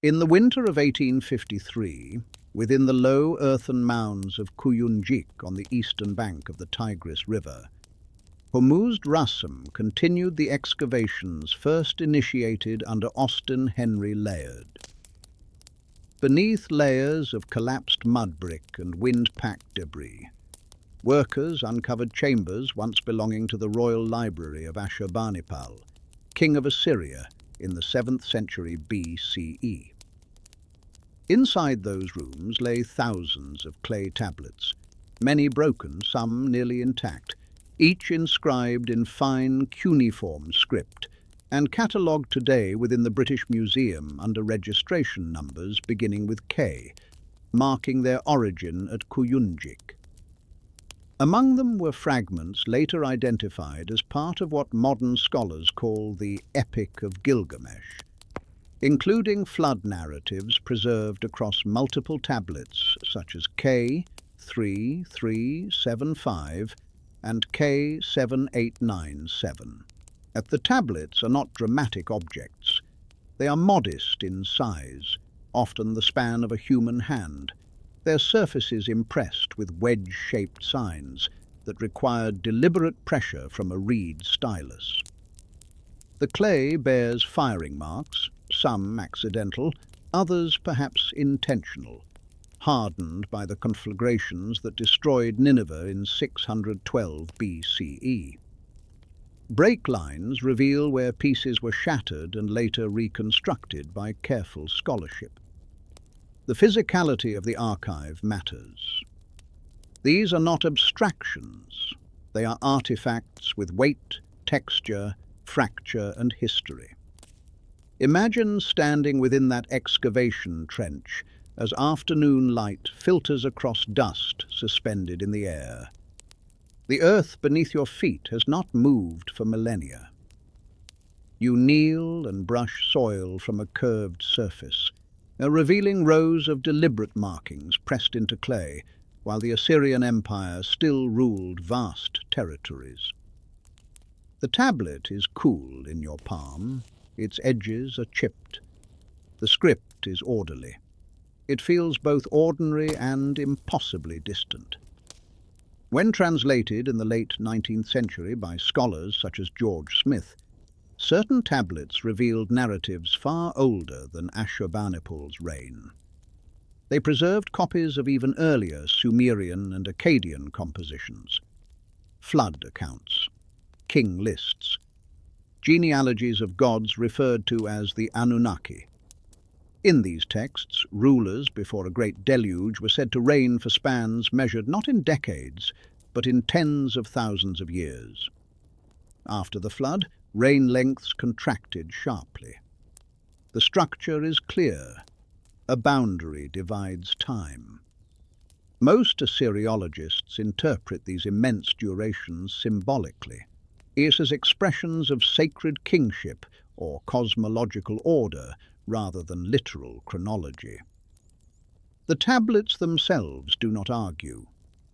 In the winter of 1853, within the low earthen mounds of Kuyunjik on the eastern bank of the Tigris River, Hormuzd Rassam continued the excavations first initiated under Austin Henry Layard. Beneath layers of collapsed mud brick and wind-packed debris, workers uncovered chambers once belonging to the royal library of Ashurbanipal, king of Assyria, in the 7th century BCE. Inside those rooms lay thousands of clay tablets, many broken, some nearly intact, each inscribed in fine cuneiform script and catalogued today within the British Museum under registration numbers beginning with K, marking their origin at Kuyunjik. Among them were fragments later identified as part of what modern scholars call the Epic of Gilgamesh, including flood narratives preserved across multiple tablets such as K3375 and K7897. The tablets are not dramatic objects. They are modest in size, often the span of a human hand, their surfaces impressed with wedge-shaped signs that required deliberate pressure from a reed stylus. The clay bears firing marks, some accidental, others perhaps intentional, hardened by the conflagrations that destroyed Nineveh in 612 BCE. Break lines reveal where pieces were shattered and later reconstructed by careful scholarship. The physicality of the archive matters. These are not abstractions. They are artifacts with weight, texture, fracture, and history. Imagine standing within that excavation trench as afternoon light filters across dust suspended in the air. The earth beneath your feet has not moved for millennia. You kneel and brush soil from a curved surface, revealing rows of deliberate markings pressed into clay, while the Assyrian Empire still ruled vast territories. The tablet is cool in your palm, its edges are chipped. The script is orderly. It feels both ordinary and impossibly distant. When translated in the late 19th century by scholars such as George Smith, certain tablets revealed narratives far older than Ashurbanipal's reign. They preserved copies of even earlier Sumerian and Akkadian compositions, flood accounts, king lists, genealogies of gods referred to as the Anunnaki. In these texts, rulers before a great deluge were said to reign for spans measured not in decades, but in tens of thousands of years. After the flood, reign lengths contracted sharply. The structure is clear. A boundary divides time. Most Assyriologists interpret these immense durations symbolically, as expressions of sacred kingship or cosmological order rather than literal chronology. The tablets themselves do not argue.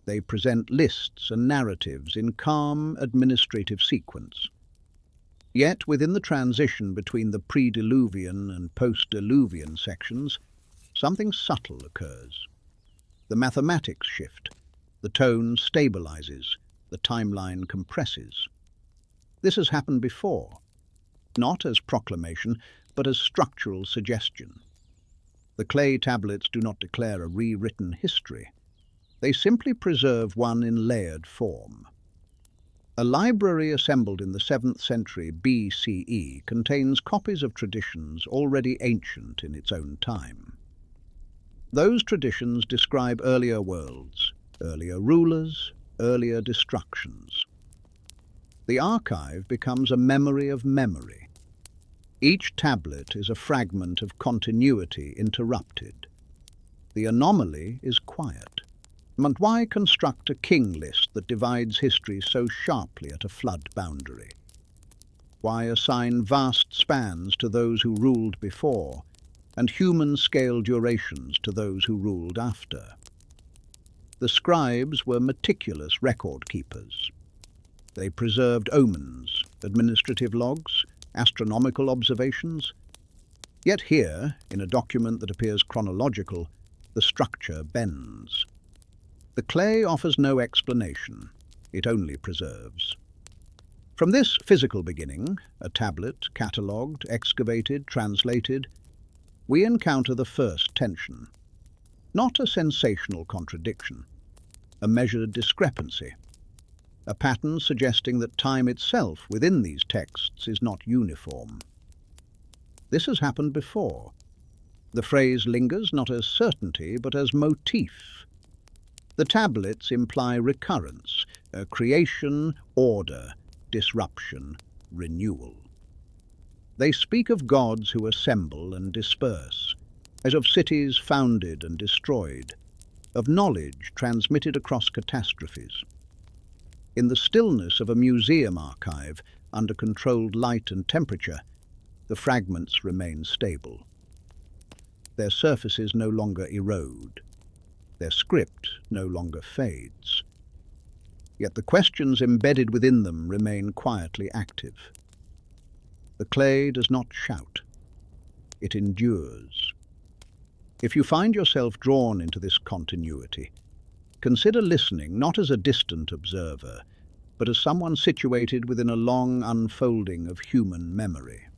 They present lists and narratives in calm administrative sequence. Yet within the transition between the pre-Diluvian and post-Diluvian sections, something subtle occurs. The mathematics shift, the tone stabilizes, the timeline compresses. This has happened before, not as proclamation, but as structural suggestion. The clay tablets do not declare a rewritten history. They simply preserve one in layered form. A library assembled in the 7th century BCE contains copies of traditions already ancient in its own time. Those traditions describe earlier worlds, earlier rulers, earlier destructions. The archive becomes a memory of memory. Each tablet is a fragment of continuity interrupted. The anomaly is quiet. But why construct a king list that divides history so sharply at a flood boundary? Why assign vast spans to those who ruled before, and human-scale durations to those who ruled after? The scribes were meticulous record keepers. They preserved omens, administrative logs, astronomical observations. Yet here, in a document that appears chronological, the structure bends. The clay offers no explanation, it only preserves. From this physical beginning, a tablet, catalogued, excavated, translated, we encounter the first tension. Not a sensational contradiction, a measured discrepancy, a pattern suggesting that time itself within these texts is not uniform. This has happened before. The phrase lingers not as certainty but as motif. The tablets imply recurrence, creation, order, disruption, renewal. They speak of gods who assemble and disperse, as of cities founded and destroyed, of knowledge transmitted across catastrophes. In the stillness of a museum archive, under controlled light and temperature, the fragments remain stable. Their surfaces no longer erode. Their script no longer fades. Yet the questions embedded within them remain quietly active. The clay does not shout. It endures. If you find yourself drawn into this continuity, consider listening not as a distant observer, but as someone situated within a long unfolding of human memory.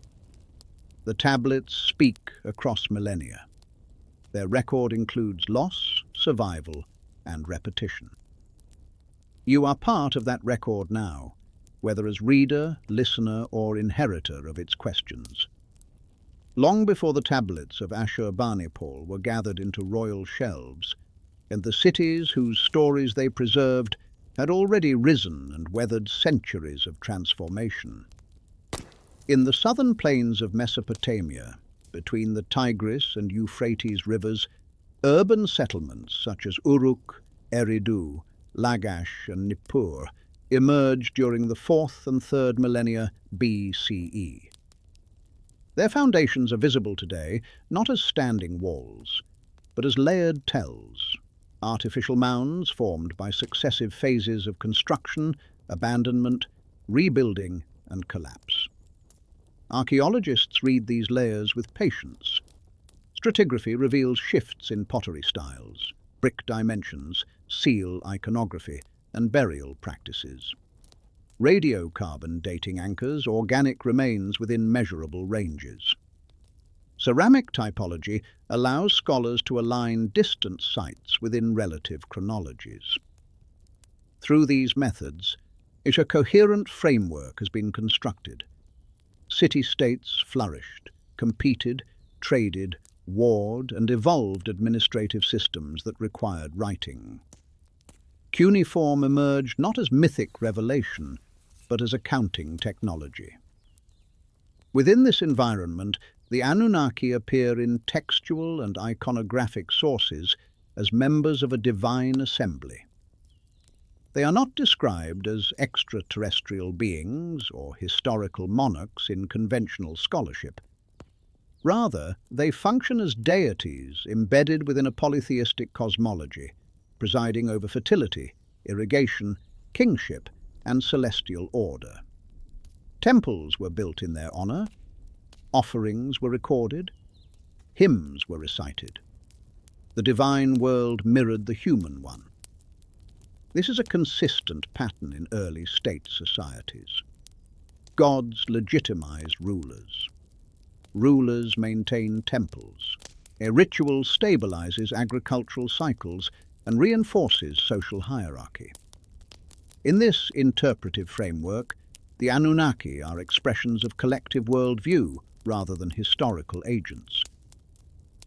The tablets speak across millennia. Their record includes loss, survival, and repetition. You are part of that record now, whether as reader, listener, or inheritor of its questions. Long before the tablets of Ashurbanipal were gathered into royal shelves, and the cities whose stories they preserved had already risen and weathered centuries of transformation. In the southern plains of Mesopotamia, between the Tigris and Euphrates rivers, urban settlements such as Uruk, Eridu, Lagash, and Nippur emerged during the 4th and 3rd millennia BCE. Their foundations are visible today not as standing walls, but as layered tells, artificial mounds formed by successive phases of construction, abandonment, rebuilding, and collapse. Archaeologists read these layers with patience. Stratigraphy reveals shifts in pottery styles, brick dimensions, seal iconography, and burial practices. Radiocarbon dating anchors organic remains within measurable ranges. Ceramic typology allows scholars to align distant sites within relative chronologies. Through these methods, a coherent framework has been constructed. City-states flourished, competed, traded, warred, and evolved administrative systems that required writing. Cuneiform emerged not as mythic revelation, but as accounting technology. Within this environment, the Anunnaki appear in textual and iconographic sources as members of a divine assembly. They are not described as extraterrestrial beings or historical monarchs in conventional scholarship. Rather, they function as deities embedded within a polytheistic cosmology, presiding over fertility, irrigation, kingship, and celestial order. Temples were built in their honor, offerings were recorded, hymns were recited. The divine world mirrored the human one. This is a consistent pattern in early state societies. Gods legitimized rulers. Rulers maintain temples. A ritual stabilizes agricultural cycles and reinforces social hierarchy. In this interpretive framework, the Anunnaki are expressions of collective worldview rather than historical agents.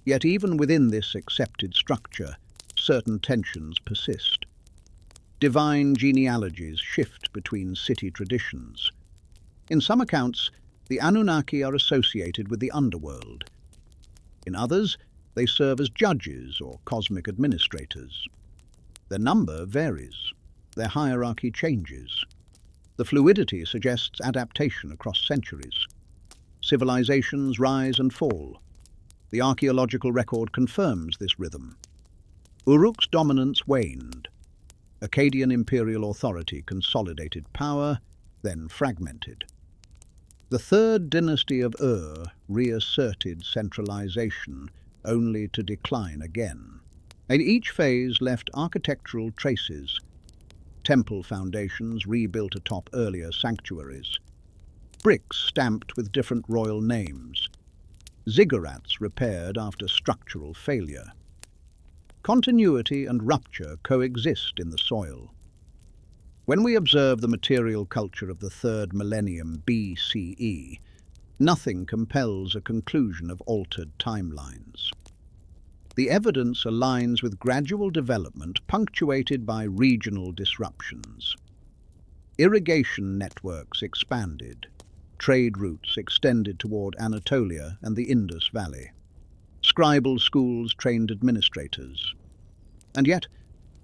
Yet even within this accepted structure, certain tensions persist. Divine genealogies shift between city traditions. In some accounts, the Anunnaki are associated with the underworld. In others, they serve as judges or cosmic administrators. Their number varies. Their hierarchy changes. The fluidity suggests adaptation across centuries. Civilizations rise and fall. The archaeological record confirms this rhythm. Uruk's dominance waned. Akkadian imperial authority consolidated power, then fragmented. The third dynasty of Ur reasserted centralization, only to decline again. And each phase left architectural traces. Temple foundations rebuilt atop earlier sanctuaries. Bricks stamped with different royal names. Ziggurats repaired after structural failure. Continuity and rupture coexist in the soil. When we observe the material culture of the 3rd millennium BCE, nothing compels a conclusion of altered timelines. The evidence aligns with gradual development punctuated by regional disruptions. Irrigation networks expanded. Trade routes extended toward Anatolia and the Indus Valley. Scribal schools trained administrators. And yet,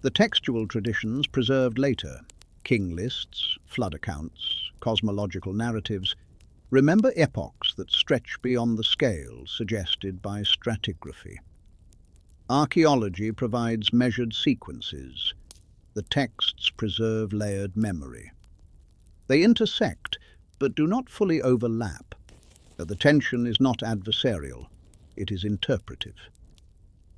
the textual traditions preserved later, king lists, flood accounts, cosmological narratives, remember epochs that stretch beyond the scale suggested by stratigraphy. Archaeology provides measured sequences. The texts preserve layered memory. They intersect, but do not fully overlap. The tension is not adversarial, it is interpretive.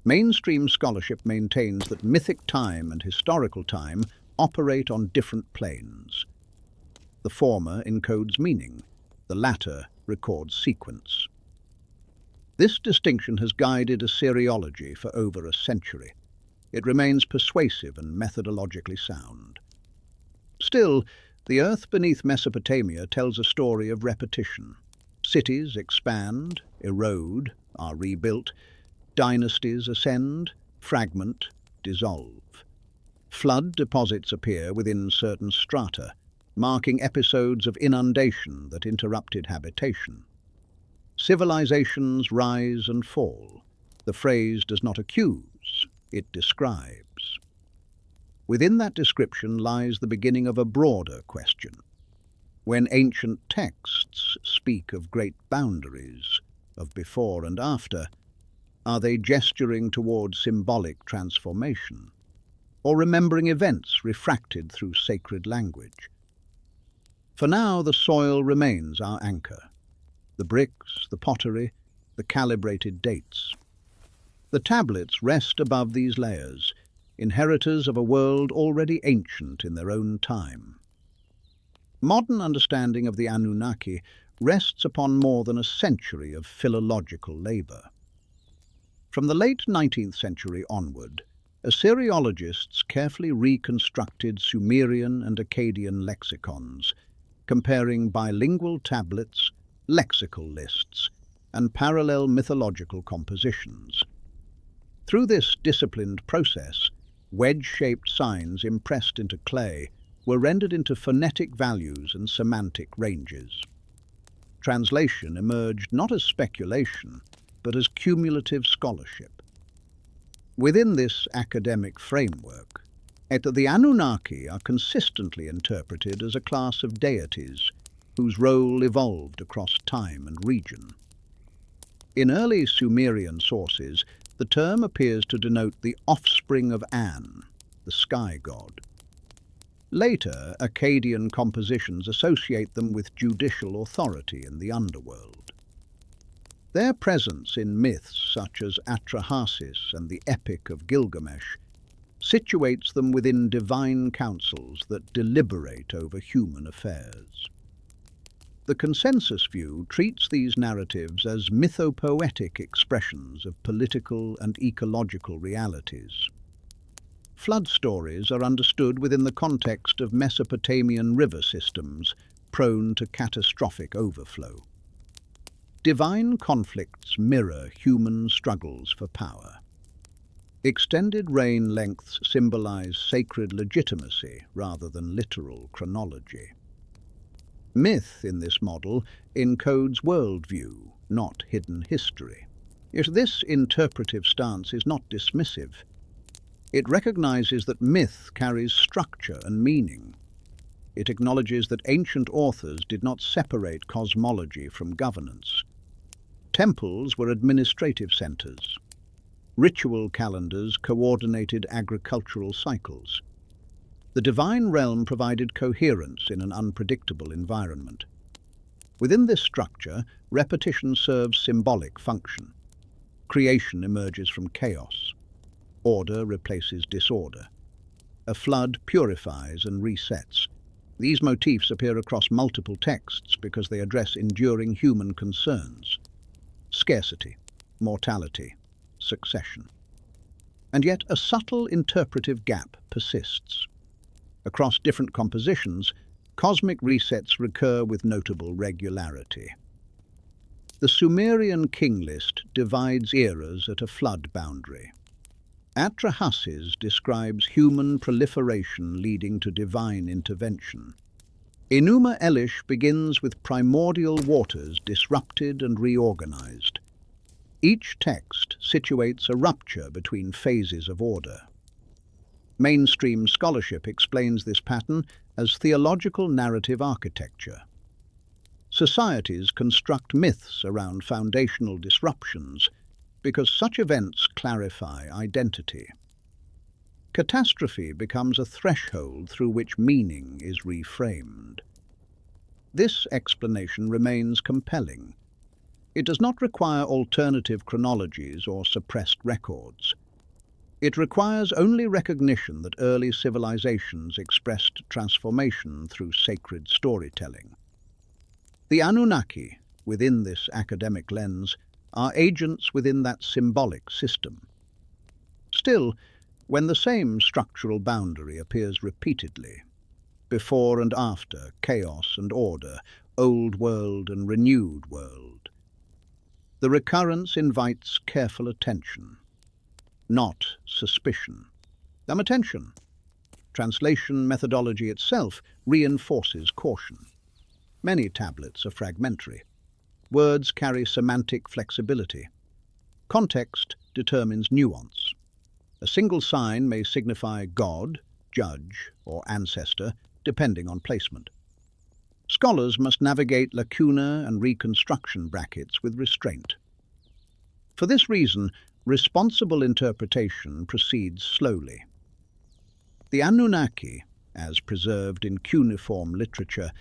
Mainstream scholarship maintains that mythic time and historical time operate on different planes. The former encodes meaning, the latter records sequence. This distinction has guided Assyriology for over a century. It remains persuasive and methodologically sound. Still, the earth beneath Mesopotamia tells a story of repetition. Cities expand, erode, are rebuilt. Dynasties ascend, fragment, dissolve. Flood deposits appear within certain strata, marking episodes of inundation that interrupted habitation. Civilizations rise and fall. The phrase does not accuse, it describes. Within that description lies the beginning of a broader question. When ancient texts speak of great boundaries, of before and after, are they gesturing toward symbolic transformation, or remembering events refracted through sacred language? For now, the soil remains our anchor. The bricks, the pottery, the calibrated dates. The tablets rest above these layers, inheritors of a world already ancient in their own time. Modern understanding of the Anunnaki rests upon more than a century of philological labor. From the late 19th century onward, Assyriologists carefully reconstructed Sumerian and Akkadian lexicons, comparing bilingual tablets, lexical lists, and parallel mythological compositions. Through this disciplined process, wedge-shaped signs impressed into clay were rendered into phonetic values and semantic ranges. Translation emerged not as speculation, but as cumulative scholarship. Within this academic framework, the Anunnaki are consistently interpreted as a class of deities whose role evolved across time and region. In early Sumerian sources, the term appears to denote the offspring of An, the sky god. Later, Akkadian compositions associate them with judicial authority in the underworld. Their presence in myths such as Atrahasis and the Epic of Gilgamesh situates them within divine councils that deliberate over human affairs. The consensus view treats these narratives as mythopoetic expressions of political and ecological realities. Flood stories are understood within the context of Mesopotamian river systems prone to catastrophic overflow. Divine conflicts mirror human struggles for power. Extended reign lengths symbolize sacred legitimacy rather than literal chronology. Myth, in this model, encodes worldview, not hidden history. Yet this interpretive stance is not dismissive. It recognizes that myth carries structure and meaning. It acknowledges that ancient authors did not separate cosmology from governance. Temples were administrative centers. Ritual calendars coordinated agricultural cycles. The divine realm provided coherence in an unpredictable environment. Within this structure, repetition serves symbolic function. Creation emerges from chaos. Order replaces disorder. A flood purifies and resets. These motifs appear across multiple texts because they address enduring human concerns: scarcity, mortality, succession. And yet a subtle interpretive gap persists. Across different compositions, cosmic resets recur with notable regularity. The Sumerian King List divides eras at a flood boundary. Atrahasis describes human proliferation leading to divine intervention. Enuma Elish begins with primordial waters disrupted and reorganized. Each text situates a rupture between phases of order. Mainstream scholarship explains this pattern as theological narrative architecture. Societies construct myths around foundational disruptions because such events clarify identity. Catastrophe becomes a threshold through which meaning is reframed. This explanation remains compelling. It does not require alternative chronologies or suppressed records. It requires only recognition that early civilizations expressed transformation through sacred storytelling. The Anunnaki, within this academic lens, are agents within that symbolic system. Still, when the same structural boundary appears repeatedly, before and after, chaos and order, old world and renewed world, the recurrence invites careful attention, not suspicion. Attention. Translation methodology itself reinforces caution. Many tablets are fragmentary. Words carry semantic flexibility. Context determines nuance. A single sign may signify God, judge, or ancestor, depending on placement. Scholars must navigate lacuna and reconstruction brackets with restraint. For this reason, responsible interpretation proceeds slowly. The Anunnaki, as preserved in cuneiform literature,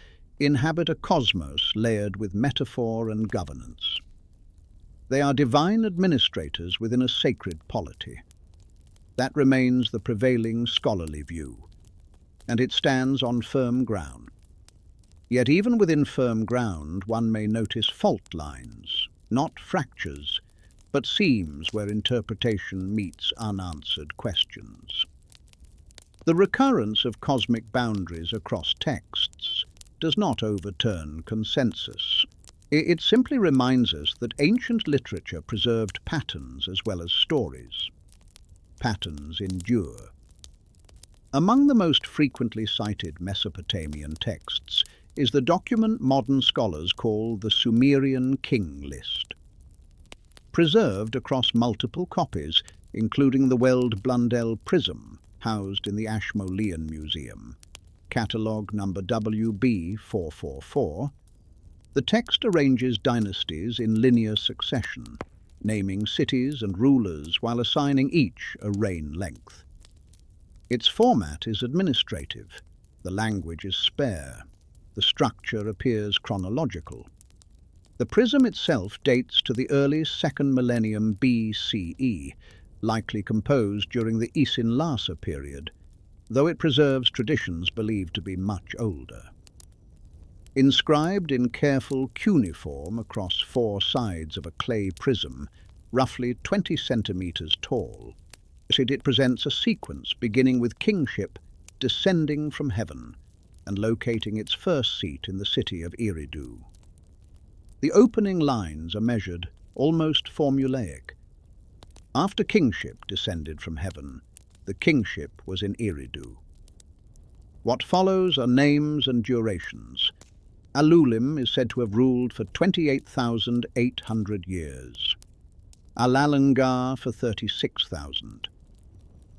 inhabit a cosmos layered with metaphor and governance. They are divine administrators within a sacred polity. That remains the prevailing scholarly view, and it stands on firm ground. Yet even within firm ground, one may notice fault lines, not fractures, but seams where interpretation meets unanswered questions. The recurrence of cosmic boundaries across texts does not overturn consensus. It simply reminds us that ancient literature preserved patterns as well as stories. Patterns endure. Among the most frequently cited Mesopotamian texts is the document modern scholars call the Sumerian King List. Preserved across multiple copies, including the Weld Blundell Prism, housed in the Ashmolean Museum, catalogue number WB444, the text arranges dynasties in linear succession, naming cities and rulers while assigning each a reign length. Its format is administrative, the language is spare, the structure appears chronological. The prism itself dates to the early 2nd millennium BCE, likely composed during the Isin Lhasa period, though it preserves traditions believed to be much older. Inscribed in careful cuneiform across 4 sides of a clay prism, roughly 20 centimeters tall, it presents a sequence beginning with kingship descending from heaven and locating its first seat in the city of Eridu. The opening lines are measured, almost formulaic. After kingship descended from heaven, the kingship was in Eridu. What follows are names and durations. Alulim is said to have ruled for 28,800 years. Alalungar for 36,000.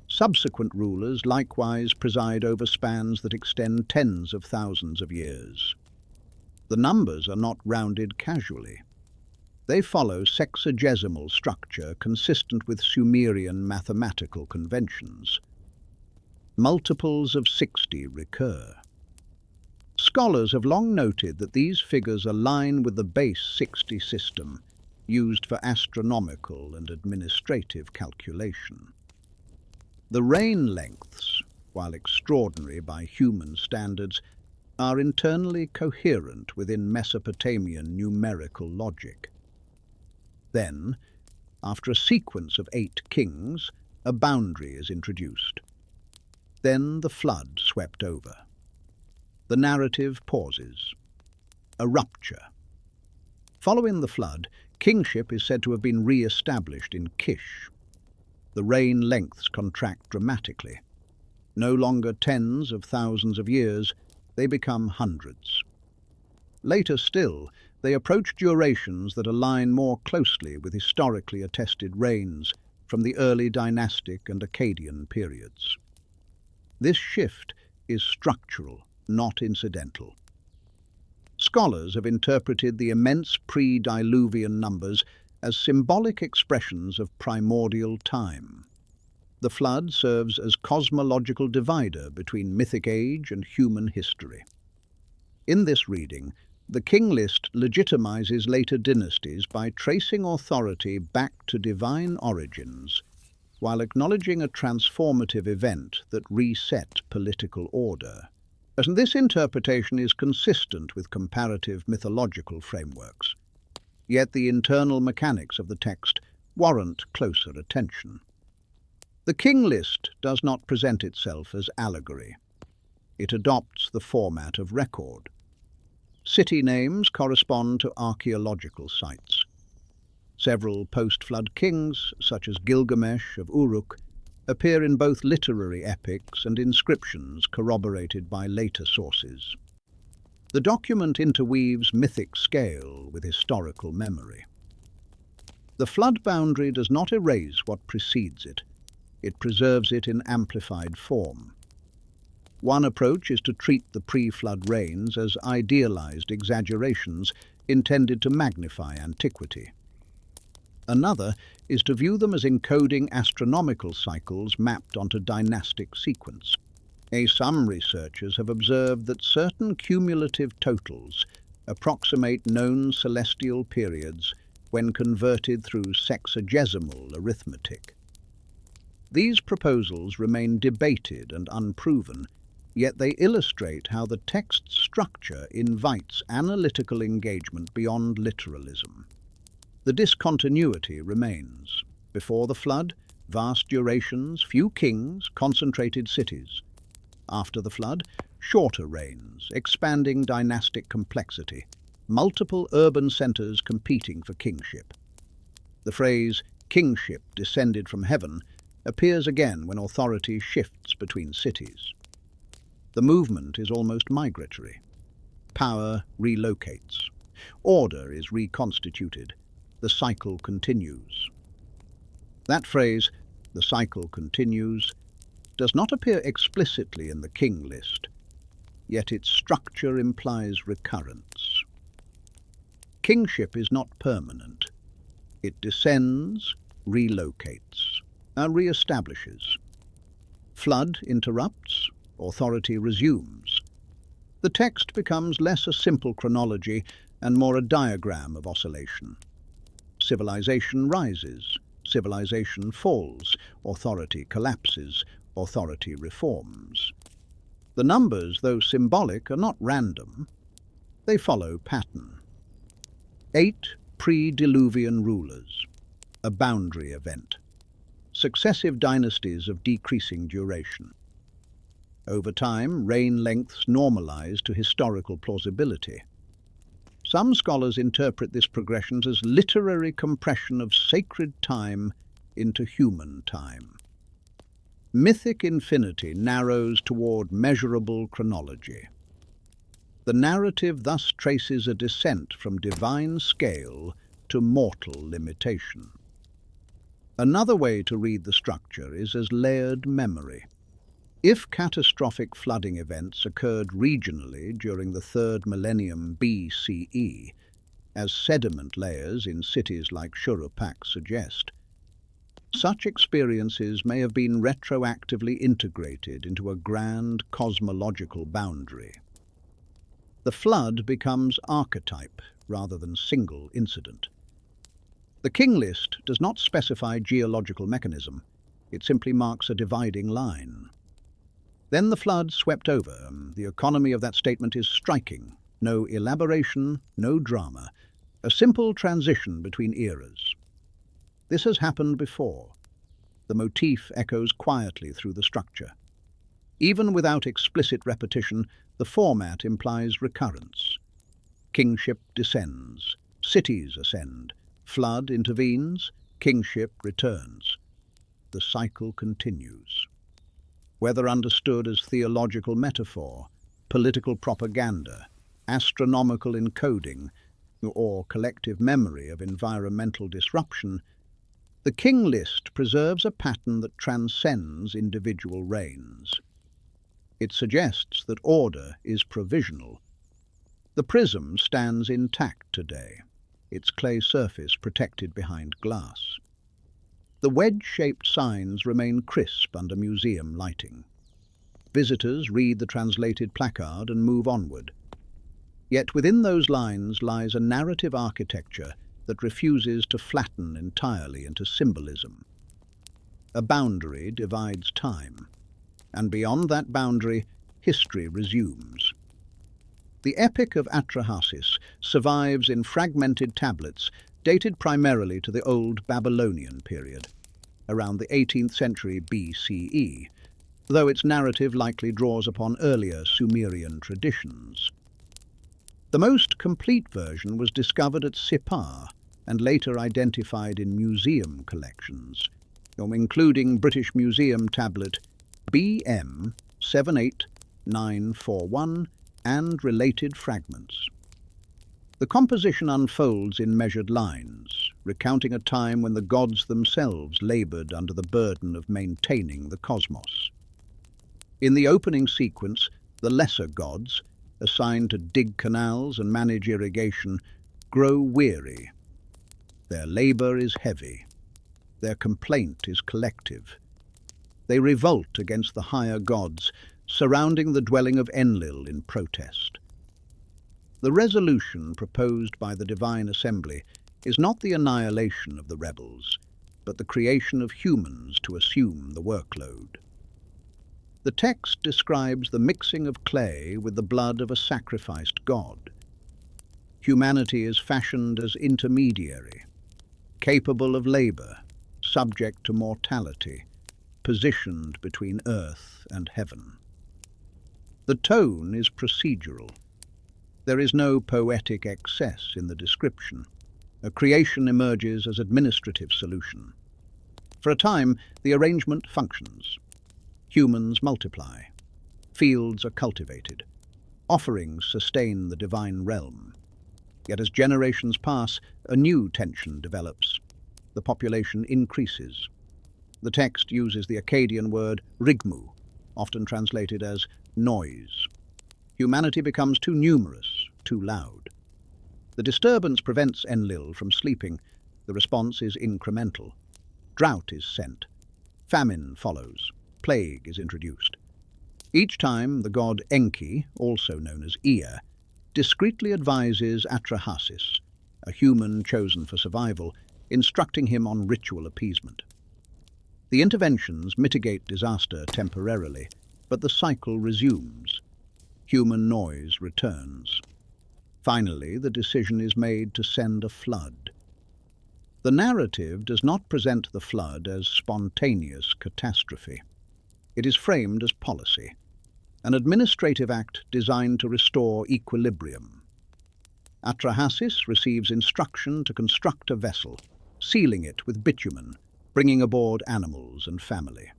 Subsequent rulers likewise preside over spans that extend tens of thousands of years. The numbers are not rounded casually. They follow sexagesimal structure consistent with Sumerian mathematical conventions. Multiples of 60 recur. Scholars have long noted that these figures align with the base 60 system used for astronomical and administrative calculation. The reign lengths, while extraordinary by human standards, are internally coherent within Mesopotamian numerical logic. Then, after a sequence of 8 kings, a boundary is introduced. Then the flood swept over. The narrative pauses. A rupture. Following the flood, kingship is said to have been re-established in Kish. The reign lengths contract dramatically. No longer tens of thousands of years, they become hundreds. Later still, they approach durations that align more closely with historically attested reigns from the early dynastic and Akkadian periods. This shift is structural, not incidental. Scholars have interpreted the immense pre-Diluvian numbers as symbolic expressions of primordial time. The flood serves as cosmological divider between mythic age and human history. In this reading, the King List legitimizes later dynasties by tracing authority back to divine origins, while acknowledging a transformative event that reset political order. And this interpretation is consistent with comparative mythological frameworks. Yet the internal mechanics of the text warrant closer attention. The King List does not present itself as allegory. It adopts the format of record. City names correspond to archaeological sites. Several post-flood kings, such as Gilgamesh of Uruk, appear in both literary epics and inscriptions corroborated by later sources. The document interweaves mythic scale with historical memory. The flood boundary does not erase what precedes it. It preserves it in amplified form. One approach is to treat the pre-flood reigns as idealized exaggerations intended to magnify antiquity. Another is to view them as encoding astronomical cycles mapped onto dynastic sequence. Some researchers have observed that certain cumulative totals approximate known celestial periods when converted through sexagesimal arithmetic. These proposals remain debated and unproven, yet they illustrate how the text's structure invites analytical engagement beyond literalism. The discontinuity remains. Before the flood, vast durations, few kings, concentrated cities. After the flood, shorter reigns, expanding dynastic complexity, multiple urban centers competing for kingship. The phrase, kingship descended from heaven, appears again when authority shifts between cities. The movement is almost migratory. Power relocates. Order is reconstituted. The cycle continues. That phrase, the cycle continues, does not appear explicitly in the King List, yet its structure implies recurrence. Kingship is not permanent. It descends, relocates, and re-establishes. Flood interrupts, authority resumes. The text becomes less a simple chronology and more a diagram of oscillation. Civilization rises, civilization falls, authority collapses, authority reforms. The numbers, though symbolic, are not random. They follow pattern. 8 pre-Diluvian rulers, a boundary event. Successive dynasties of decreasing duration. Over time, reign lengths normalize to historical plausibility. Some scholars interpret this progression as literary compression of sacred time into human time. Mythic infinity narrows toward measurable chronology. The narrative thus traces a descent from divine scale to mortal limitation. Another way to read the structure is as layered memory. If catastrophic flooding events occurred regionally during the 3rd millennium BCE, as sediment layers in cities like Shuruppak suggest, such experiences may have been retroactively integrated into a grand cosmological boundary. The flood becomes archetype rather than single incident. The King List does not specify geological mechanism. It simply marks a dividing line. Then the flood swept over. The economy of that statement is striking. No elaboration, no drama. A simple transition between eras. This has happened before. The motif echoes quietly through the structure. Even without explicit repetition, the format implies recurrence. Kingship descends, cities ascend, flood intervenes, kingship returns. The cycle continues. Whether understood as theological metaphor, political propaganda, astronomical encoding, or collective memory of environmental disruption, the King List preserves a pattern that transcends individual reigns. It suggests that order is provisional. The prism stands intact today, its clay surface protected behind glass. The wedge-shaped signs remain crisp under museum lighting. Visitors read the translated placard and move onward. Yet within those lines lies a narrative architecture that refuses to flatten entirely into symbolism. A boundary divides time, and beyond that boundary, history resumes. The epic of Atrahasis survives in fragmented tablets dated primarily to the Old Babylonian period, around the 18th century BCE, though its narrative likely draws upon earlier Sumerian traditions. The most complete version was discovered at Sippar and later identified in museum collections, including British Museum tablet BM 78941 and related fragments. The composition unfolds in measured lines, recounting a time when the gods themselves laboured under the burden of maintaining the cosmos. In the opening sequence, the lesser gods, assigned to dig canals and manage irrigation, grow weary. Their labour is heavy. Their complaint is collective. They revolt against the higher gods, surrounding the dwelling of Enlil in protest. The resolution proposed by the divine assembly is not the annihilation of the rebels, but the creation of humans to assume the workload. The text describes the mixing of clay with the blood of a sacrificed god. Humanity is fashioned as intermediary, capable of labour, subject to mortality, positioned between earth and heaven. The tone is procedural. There is no poetic excess in the description. A creation emerges as administrative solution. For a time, the arrangement functions. Humans multiply. Fields are cultivated. Offerings sustain the divine realm. Yet as generations pass, a new tension develops. The population increases. The text uses the Akkadian word rigmu, often translated as noise. Humanity becomes too numerous, too loud. The disturbance prevents Enlil from sleeping. The response is incremental. Drought is sent. Famine follows. Plague is introduced. Each time, the god Enki, also known as Ea, discreetly advises Atrahasis, a human chosen for survival, instructing him on ritual appeasement. The interventions mitigate disaster temporarily, but the cycle resumes. Human noise returns. Finally, the decision is made to send a flood. The narrative does not present the flood as spontaneous catastrophe. It is framed as policy, an administrative act designed to restore equilibrium. Atrahasis receives instruction to construct a vessel, sealing it with bitumen, bringing aboard animals and family.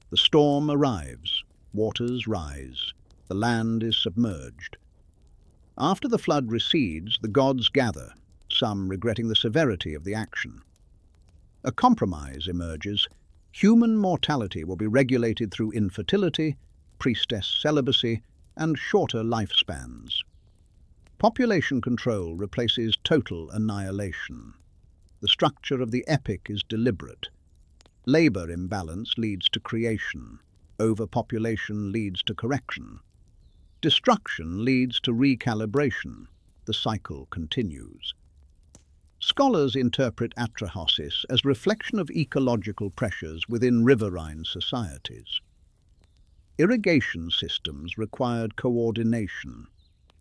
The storm arrives, waters rise, the land is submerged. After the flood recedes, the gods gather, some regretting the severity of the action. A compromise emerges. Human mortality will be regulated through infertility, priestess celibacy, and shorter lifespans. Population control replaces total annihilation. The structure of the epic is deliberate. Labour imbalance leads to creation. Overpopulation leads to correction. Destruction leads to recalibration. The cycle continues. Scholars interpret Atrahasis as reflection of ecological pressures within riverine societies. Irrigation systems required coordination,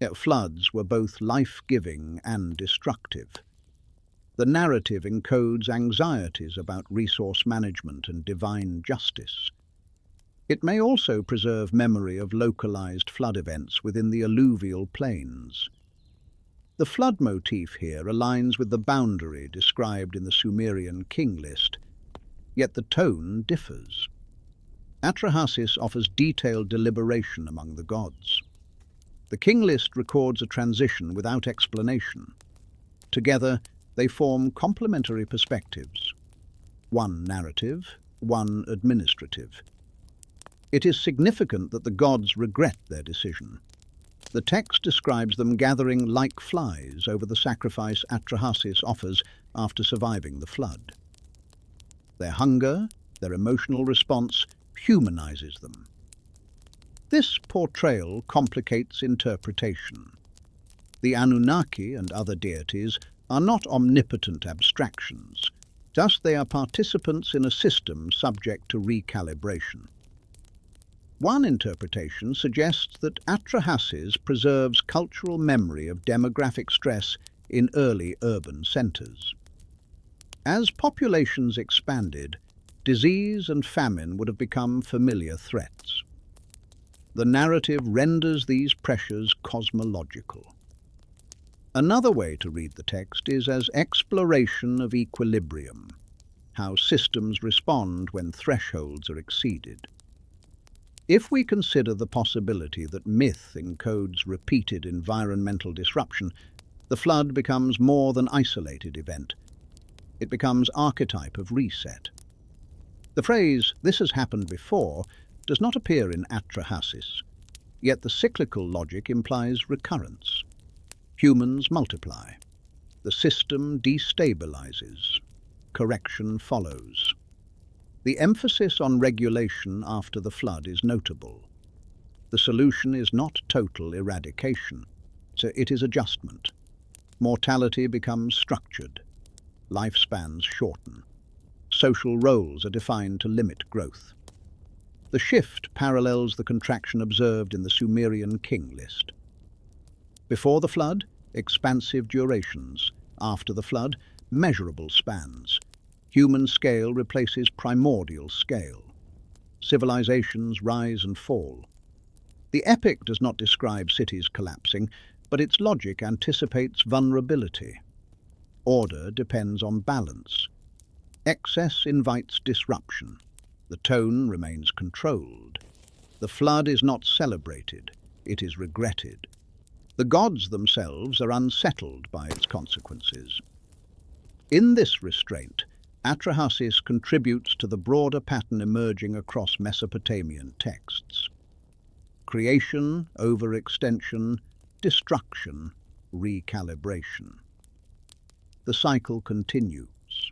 yet floods were both life-giving and destructive. The narrative encodes anxieties about resource management and divine justice. It may also preserve memory of localized flood events within the alluvial plains. The flood motif here aligns with the boundary described in the Sumerian King List, yet the tone differs. Atrahasis offers detailed deliberation among the gods. The King List records a transition without explanation. Together, they form complementary perspectives, one narrative, one administrative. It is significant that the gods regret their decision. The text describes them gathering like flies over the sacrifice Atrahasis offers after surviving the flood. Their hunger, their emotional response, humanizes them. This portrayal complicates interpretation. The Anunnaki and other deities are not omnipotent abstractions. Thus, they are participants in a system subject to recalibration. One interpretation suggests that Atrahasis preserves cultural memory of demographic stress in early urban centers. As populations expanded, disease and famine would have become familiar threats. The narrative renders these pressures cosmological. Another way to read the text is as exploration of equilibrium, how systems respond when thresholds are exceeded. If we consider the possibility that myth encodes repeated environmental disruption, the flood becomes more than isolated event. It becomes archetype of reset. The phrase, "this has happened before," does not appear in Atrahasis, yet the cyclical logic implies recurrence. Humans multiply. The system destabilizes. Correction follows. The emphasis on regulation after the flood is notable. The solution is not total eradication, so it is adjustment. Mortality becomes structured. Lifespans shorten. Social roles are defined to limit growth. The shift parallels the contraction observed in the Sumerian King List. Before the flood, expansive durations. After the flood, measurable spans. Human scale replaces primordial scale. Civilizations rise and fall. The epic does not describe cities collapsing, but its logic anticipates vulnerability. Order depends on balance. Excess invites disruption. The tone remains controlled. The flood is not celebrated, it is regretted. The gods themselves are unsettled by its consequences. In this restraint, Atrahasis contributes to the broader pattern emerging across Mesopotamian texts. Creation, overextension, destruction, recalibration. The cycle continues.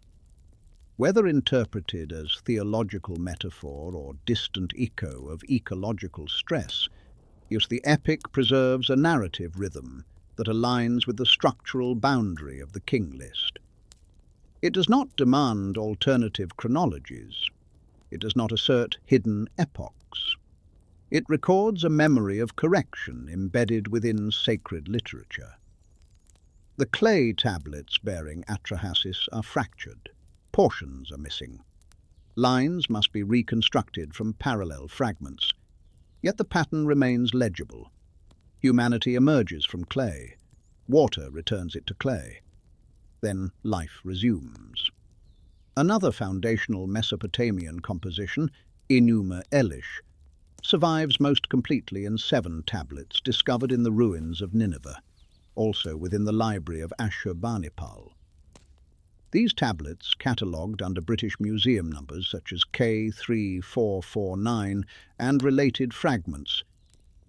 Whether interpreted as theological metaphor or distant echo of ecological stress, yet the epic preserves a narrative rhythm that aligns with the structural boundary of the King List. It does not demand alternative chronologies. It does not assert hidden epochs. It records a memory of correction embedded within sacred literature. The clay tablets bearing Atrahasis are fractured. Portions are missing. Lines must be reconstructed from parallel fragments. Yet the pattern remains legible. Humanity emerges from clay. Water returns it to clay. Then life resumes. Another foundational Mesopotamian composition, Enuma Elish, survives most completely in 7 tablets discovered in the ruins of Nineveh, also within the Library of Ashurbanipal. These tablets, catalogued under British Museum numbers such as K3449 and related fragments,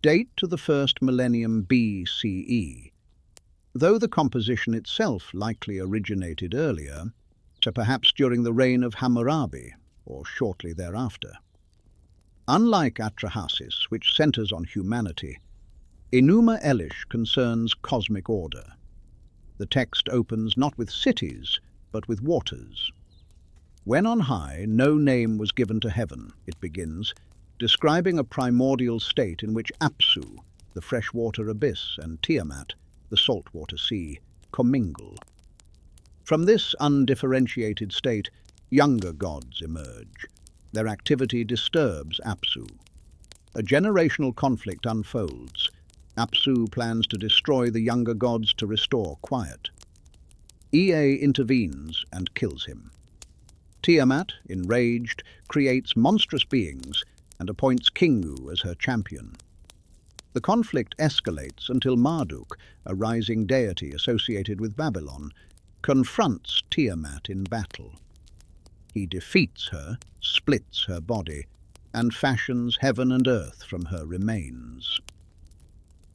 date to the 1st millennium BCE, though the composition itself likely originated earlier, so perhaps during the reign of Hammurabi or shortly thereafter. Unlike Atrahasis, which centers on humanity, Enuma Elish concerns cosmic order. The text opens not with cities, but with waters. When on high, no name was given to heaven, it begins, describing a primordial state in which Apsu, the freshwater abyss, and Tiamat, the saltwater sea, commingle. From this undifferentiated state, younger gods emerge. Their activity disturbs Apsu. A generational conflict unfolds. Apsu plans to destroy the younger gods to restore quiet. Ea intervenes and kills him. Tiamat, enraged, creates monstrous beings and appoints Kingu as her champion. The conflict escalates until Marduk, a rising deity associated with Babylon, confronts Tiamat in battle. He defeats her, splits her body, and fashions heaven and earth from her remains.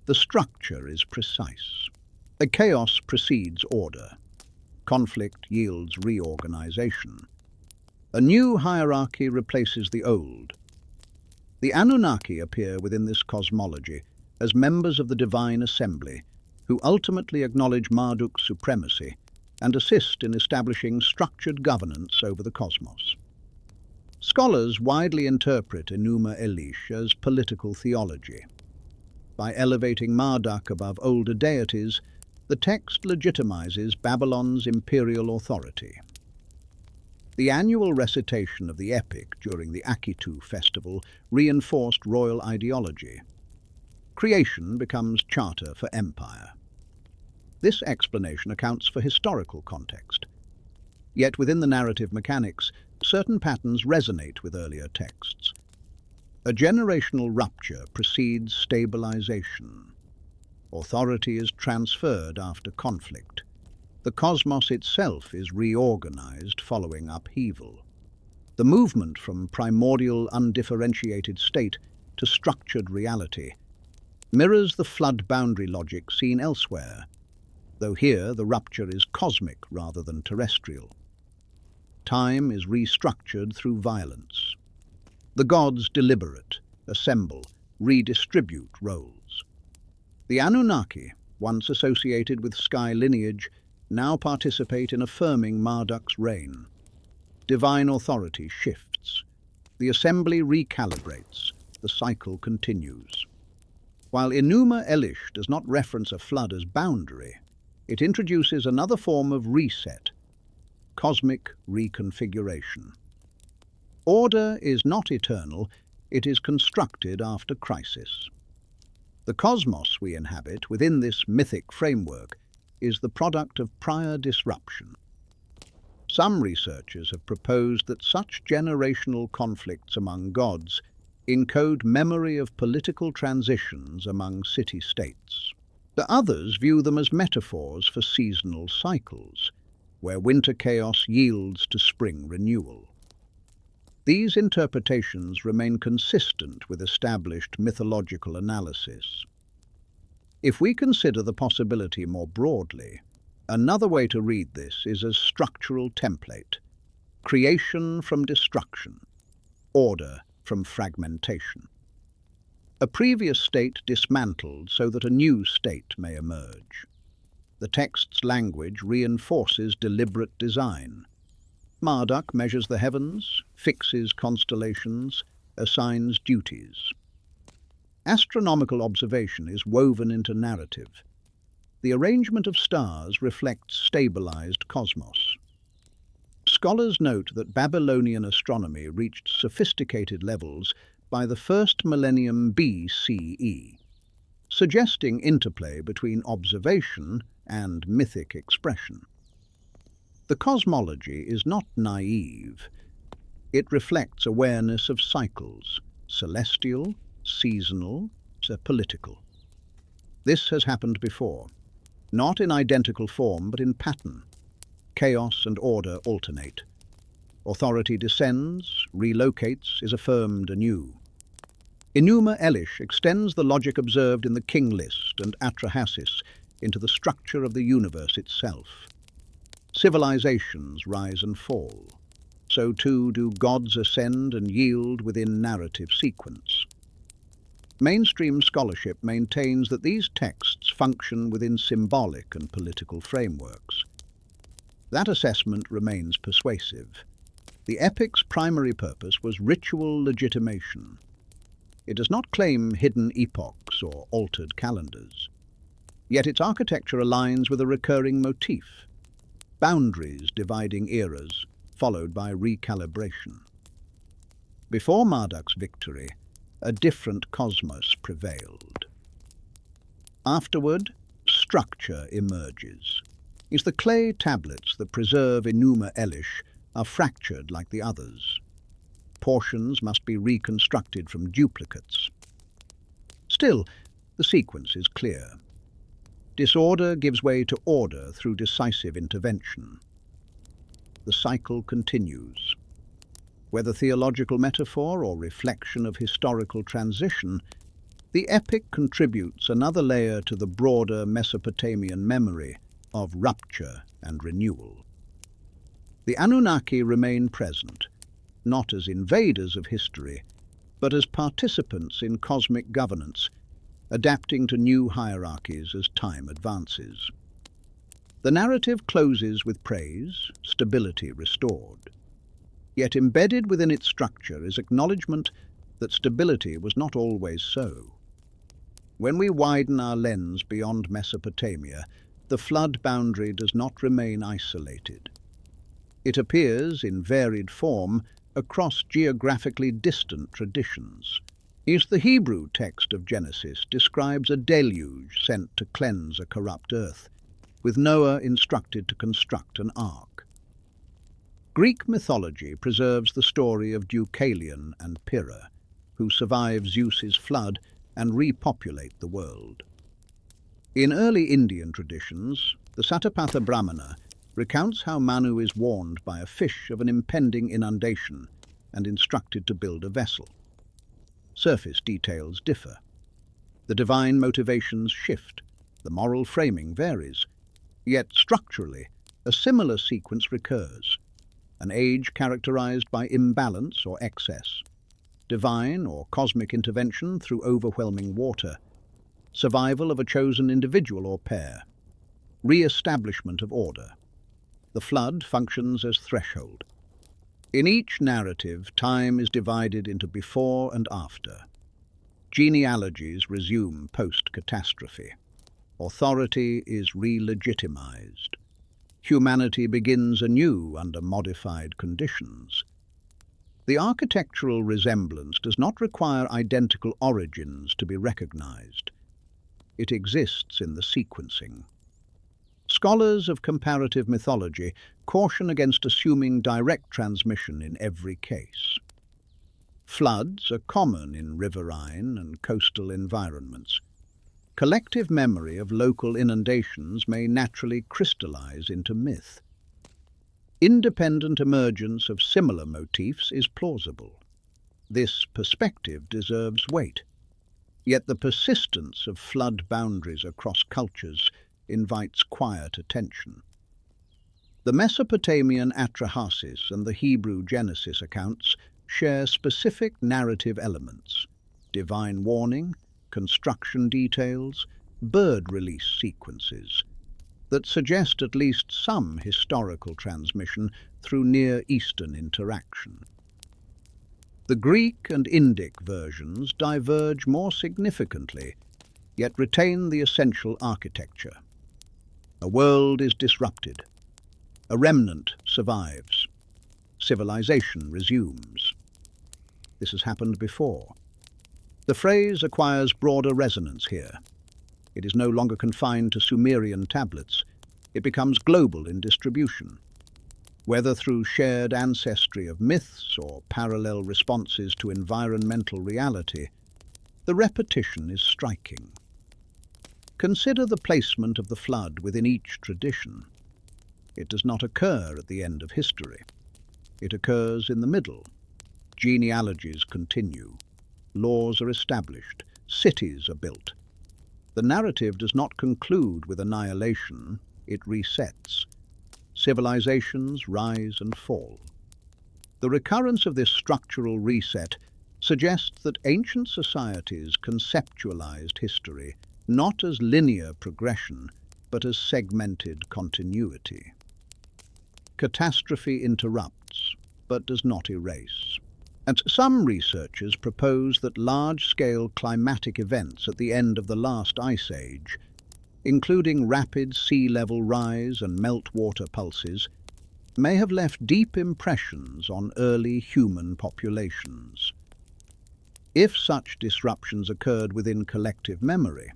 The structure is precise. A chaos precedes order. Conflict yields reorganization. A new hierarchy replaces the old. The Anunnaki appear within this cosmology as members of the divine assembly, who ultimately acknowledge Marduk's supremacy and assist in establishing structured governance over the cosmos. Scholars widely interpret Enuma Elish as political theology. By elevating Marduk above older deities, the text legitimizes Babylon's imperial authority. The annual recitation of the epic during the Akitu festival reinforced royal ideology. Creation becomes charter for empire. This explanation accounts for historical context. Yet within the narrative mechanics, certain patterns resonate with earlier texts. A generational rupture precedes stabilization. Authority is transferred after conflict. The cosmos itself is reorganized following upheaval. The movement from primordial undifferentiated state to structured reality mirrors the flood boundary logic seen elsewhere, though here the rupture is cosmic rather than terrestrial. Time is restructured through violence. The gods deliberate, assemble, redistribute roles. The Anunnaki, once associated with sky lineage, now participate in affirming Marduk's reign. Divine authority shifts. The assembly recalibrates. The cycle continues. While Enuma Elish does not reference a flood as boundary, it introduces another form of reset, cosmic reconfiguration. Order is not eternal, it is constructed after crisis. The cosmos we inhabit within this mythic framework is the product of prior disruption. Some researchers have proposed that such generational conflicts among gods encode memory of political transitions among city-states. The others view them as metaphors for seasonal cycles, where winter chaos yields to spring renewal. These interpretations remain consistent with established mythological analysis. If we consider the possibility more broadly, another way to read this is as structural template: creation from destruction, order from fragmentation. A previous state dismantled so that a new state may emerge. The text's language reinforces deliberate design. Marduk measures the heavens, fixes constellations, assigns duties. Astronomical observation is woven into narrative. The arrangement of stars reflects stabilized cosmos. Scholars note that Babylonian astronomy reached sophisticated levels by the first millennium BCE, suggesting interplay between observation and mythic expression. The cosmology is not naive. It reflects awareness of cycles, celestial, seasonal, political. This has happened before, not in identical form but in pattern. Chaos and order alternate. Authority descends, relocates, is affirmed anew. Enuma Elish extends the logic observed in the King List and Atrahasis into the structure of the universe itself. Civilizations rise and fall. So too do gods ascend and yield within narrative sequence. Mainstream scholarship maintains that these texts function within symbolic and political frameworks. That assessment remains persuasive. The epic's primary purpose was ritual legitimation. It does not claim hidden epochs or altered calendars. Yet its architecture aligns with a recurring motif: boundaries dividing eras, followed by recalibration. Before Marduk's victory, a different cosmos prevailed. Afterward, structure emerges. Is the clay tablets that preserve Enuma Elish are fractured like the others. Portions must be reconstructed from duplicates. Still, the sequence is clear. Disorder gives way to order through decisive intervention. The cycle continues. Whether theological metaphor or reflection of historical transition, the epic contributes another layer to the broader Mesopotamian memory of rupture and renewal. The Anunnaki remain present, not as invaders of history, but as participants in cosmic governance, adapting to new hierarchies as time advances. The narrative closes with praise, stability restored. Yet embedded within its structure is acknowledgement that stability was not always so. When we widen our lens beyond Mesopotamia, the flood boundary does not remain isolated. It appears in varied form across geographically distant traditions. The Hebrew text of Genesis describes a deluge sent to cleanse a corrupt earth, with Noah instructed to construct an ark. Greek mythology preserves the story of Deucalion and Pyrrha, who survive Zeus's flood and repopulate the world. In early Indian traditions, the Satapatha Brahmana recounts how Manu is warned by a fish of an impending inundation and instructed to build a vessel. Surface details differ. The divine motivations shift, the moral framing varies, yet structurally a similar sequence recurs: an age characterized by imbalance or excess, divine or cosmic intervention through overwhelming water, survival of a chosen individual or pair, re-establishment of order. The flood functions as threshold. In each narrative, time is divided into before and after. Genealogies resume post-catastrophe. Authority is re-legitimized. Humanity begins anew under modified conditions. The architectural resemblance does not require identical origins to be recognized. It exists in the sequencing. Scholars of comparative mythology caution against assuming direct transmission in every case. Floods are common in riverine and coastal environments. Collective memory of local inundations may naturally crystallize into myth. Independent emergence of similar motifs is plausible. This perspective deserves weight. Yet the persistence of flood boundaries across cultures invites quiet attention. The Mesopotamian Atrahasis and the Hebrew Genesis accounts share specific narrative elements: divine warning, construction details, bird release sequences, that suggest at least some historical transmission through Near Eastern interaction. The Greek and Indic versions diverge more significantly, yet retain the essential architecture. A world is disrupted. A remnant survives. Civilization resumes. This has happened before. The phrase acquires broader resonance here. It is no longer confined to Sumerian tablets. It becomes global in distribution. Whether through shared ancestry of myths or parallel responses to environmental reality, the repetition is striking. Consider the placement of the flood within each tradition. It does not occur at the end of history. It occurs in the middle. Genealogies continue. Laws are established. Cities are built. The narrative does not conclude with annihilation. It resets. Civilizations rise and fall. The recurrence of this structural reset suggests that ancient societies conceptualized history not as linear progression, but as segmented continuity. Catastrophe interrupts, but does not erase. And some researchers propose that large-scale climatic events at the end of the last ice age, including rapid sea level rise and meltwater pulses, may have left deep impressions on early human populations. If such disruptions occurred within collective memory,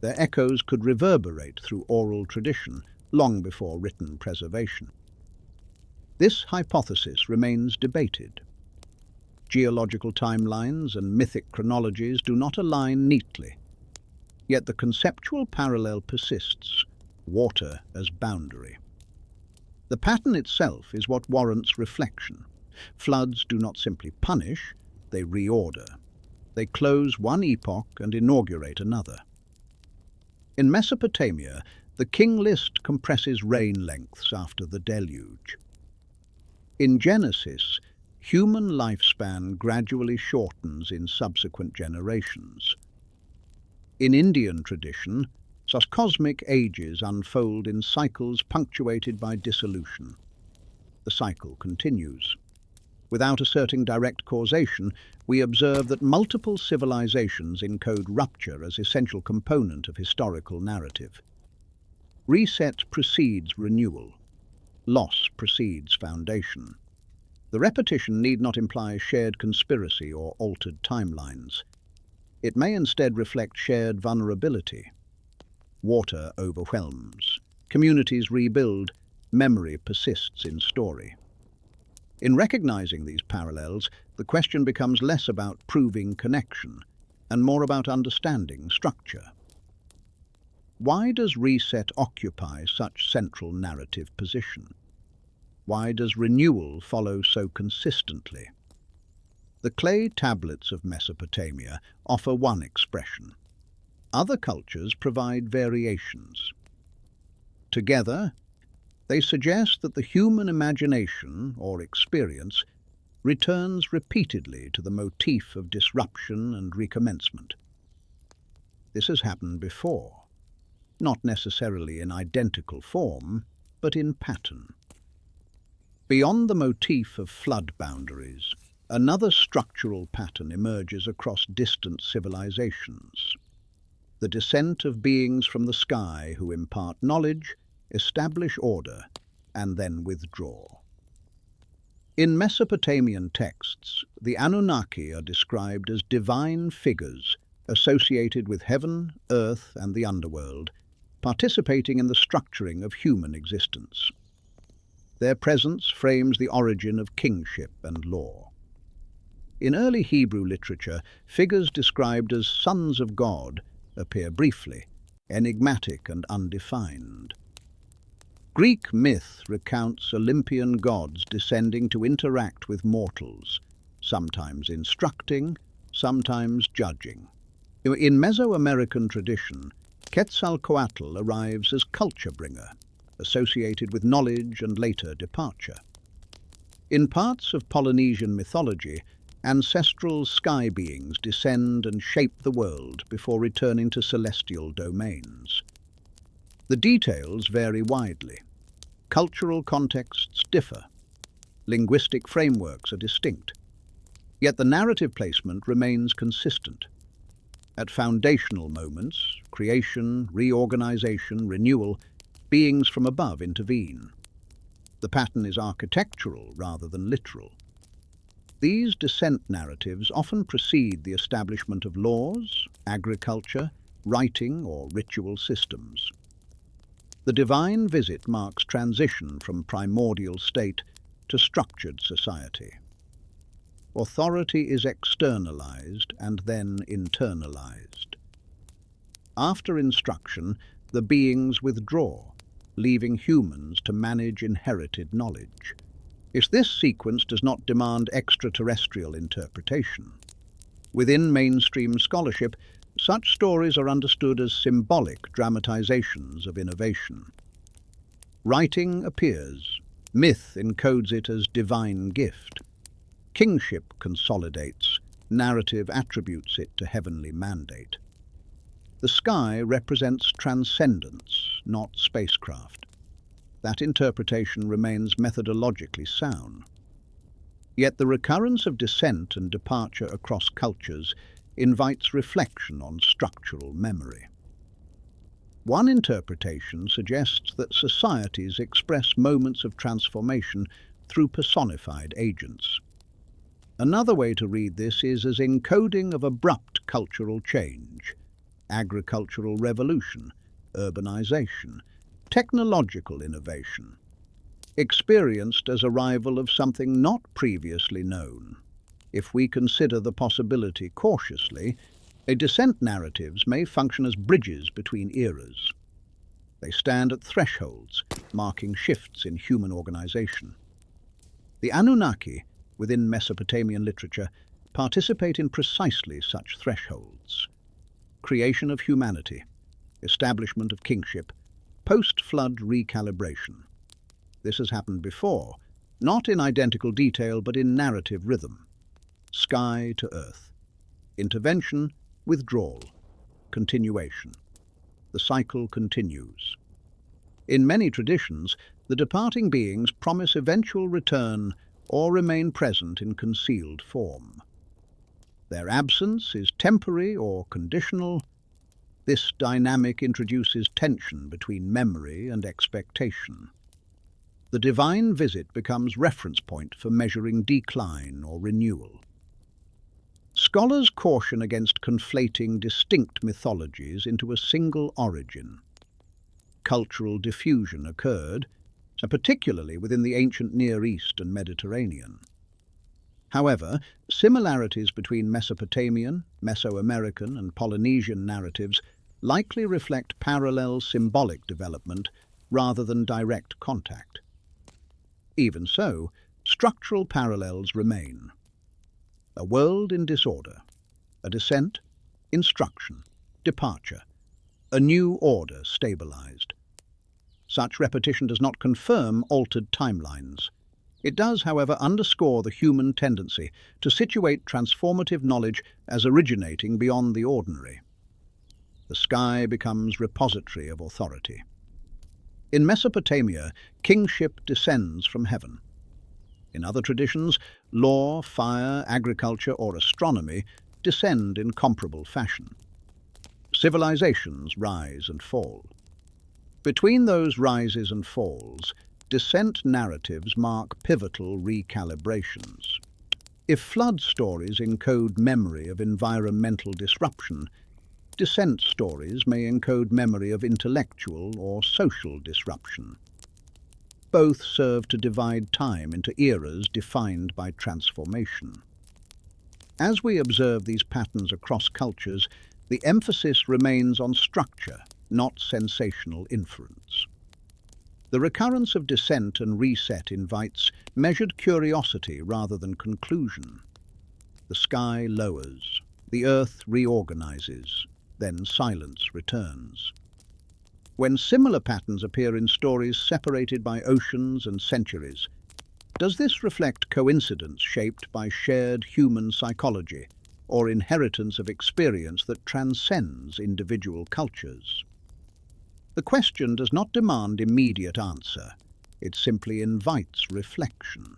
their echoes could reverberate through oral tradition long before written preservation. This hypothesis remains debated. Geological timelines and mythic chronologies do not align neatly, yet the conceptual parallel persists: water as boundary. The pattern itself is what warrants reflection. Floods do not simply punish, they reorder. They close one epoch and inaugurate another. In Mesopotamia, the King List compresses reign lengths after the deluge. In Genesis, human lifespan gradually shortens in subsequent generations. In Indian tradition, such cosmic ages unfold in cycles punctuated by dissolution. The cycle continues. Without asserting direct causation, we observe that multiple civilizations encode rupture as essential component of historical narrative. Reset precedes renewal. Loss precedes foundation. The repetition need not imply shared conspiracy or altered timelines. It may instead reflect shared vulnerability. Water overwhelms. Communities rebuild. Memory persists in story. In recognizing these parallels, the question becomes less about proving connection and more about understanding structure. Why does reset occupy such central narrative position? Why does renewal follow so consistently? The clay tablets of Mesopotamia offer one expression. Other cultures provide variations. Together, they suggest that the human imagination, or experience, returns repeatedly to the motif of disruption and recommencement. This has happened before, not necessarily in identical form, but in pattern. Beyond the motif of flood boundaries, another structural pattern emerges across distant civilizations. The descent of beings from the sky who impart knowledge, establish order, and then withdraw. In Mesopotamian texts, the Anunnaki are described as divine figures associated with heaven, earth, and the underworld, participating in the structuring of human existence. Their presence frames the origin of kingship and law. In early Hebrew literature, figures described as sons of God appear briefly, enigmatic and undefined. Greek myth recounts Olympian gods descending to interact with mortals, sometimes instructing, sometimes judging. In Mesoamerican tradition, Quetzalcoatl arrives as culture bringer, associated with knowledge and later departure. In parts of Polynesian mythology, ancestral sky beings descend and shape the world before returning to celestial domains. The details vary widely. Cultural contexts differ. Linguistic frameworks are distinct. Yet the narrative placement remains consistent. At foundational moments, creation, reorganization, renewal, beings from above intervene. The pattern is architectural rather than literal. These descent narratives often precede the establishment of laws, agriculture, writing, or ritual systems. The divine visit marks transition from primordial state to structured society. Authority is externalized and then internalized. After instruction, the beings withdraw, leaving humans to manage inherited knowledge. This sequence does not demand extraterrestrial interpretation. Within mainstream scholarship, such stories are understood as symbolic dramatizations of innovation. Writing appears. Myth encodes it as divine gift. Kingship consolidates. Narrative attributes it to heavenly mandate. The sky represents transcendence, not spacecraft. That interpretation remains methodologically sound. Yet the recurrence of descent and departure across cultures invites reflection on structural memory. One interpretation suggests that societies express moments of transformation through personified agents. Another way to read this is as encoding of abrupt cultural change, agricultural revolution, urbanization, technological innovation, experienced as arrival of something not previously known. If we consider the possibility cautiously, descent narratives may function as bridges between eras. They stand at thresholds, marking shifts in human organization. The Anunnaki, within Mesopotamian literature, participate in precisely such thresholds. Creation of humanity, establishment of kingship, post-flood recalibration. This has happened before, not in identical detail but in narrative rhythm. Sky to earth. Intervention, withdrawal, continuation. The cycle continues. In many traditions, the departing beings promise eventual return or remain present in concealed form. Their absence is temporary or conditional. This dynamic introduces tension between memory and expectation. The divine visit becomes reference point for measuring decline or renewal. Scholars caution against conflating distinct mythologies into a single origin. Cultural diffusion occurred, particularly within the ancient Near East and Mediterranean. However, similarities between Mesopotamian, Mesoamerican and Polynesian narratives likely reflect parallel symbolic development rather than direct contact. Even so, structural parallels remain. A world in disorder, a descent, instruction, departure, a new order stabilized. Such repetition does not confirm altered timelines. It does, however, underscore the human tendency to situate transformative knowledge as originating beyond the ordinary. The sky becomes repository of authority. In Mesopotamia, kingship descends from heaven. In other traditions, law, fire, agriculture, or astronomy descend in comparable fashion. Civilizations rise and fall. Between those rises and falls, descent narratives mark pivotal recalibrations. If flood stories encode memory of environmental disruption, descent stories may encode memory of intellectual or social disruption. Both serve to divide time into eras defined by transformation. As we observe these patterns across cultures, the emphasis remains on structure, not sensational inference. The recurrence of descent and reset invites measured curiosity rather than conclusion. The sky lowers, the earth reorganizes, then silence returns. When similar patterns appear in stories separated by oceans and centuries, does this reflect coincidence shaped by shared human psychology or inheritance of experience that transcends individual cultures? The question does not demand immediate answer. It simply invites reflection.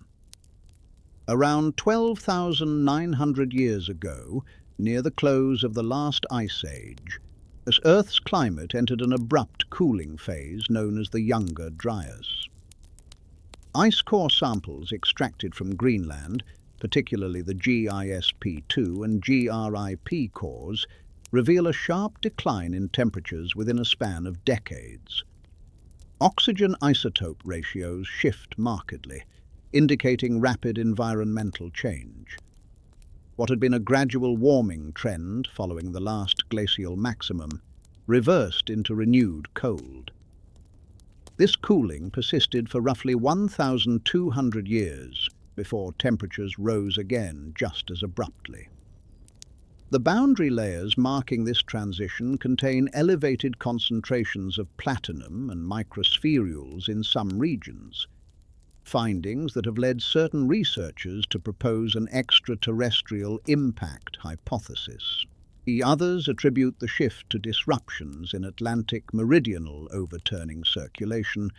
Around 12,900 years ago, near the close of the last ice age, as Earth's climate entered an abrupt cooling phase known as the Younger Dryas. Ice core samples extracted from Greenland, particularly the GISP2 and GRIP cores, reveal a sharp decline in temperatures within a span of decades. Oxygen isotope ratios shift markedly, indicating rapid environmental change. What had been a gradual warming trend following the last glacial maximum reversed into renewed cold. This cooling persisted for roughly 1,200 years before temperatures rose again just as abruptly. The boundary layers marking this transition contain elevated concentrations of platinum and microspherules in some regions. findings that have led certain researchers to propose an extraterrestrial impact hypothesis. Others attribute the shift to disruptions in Atlantic meridional overturning circulation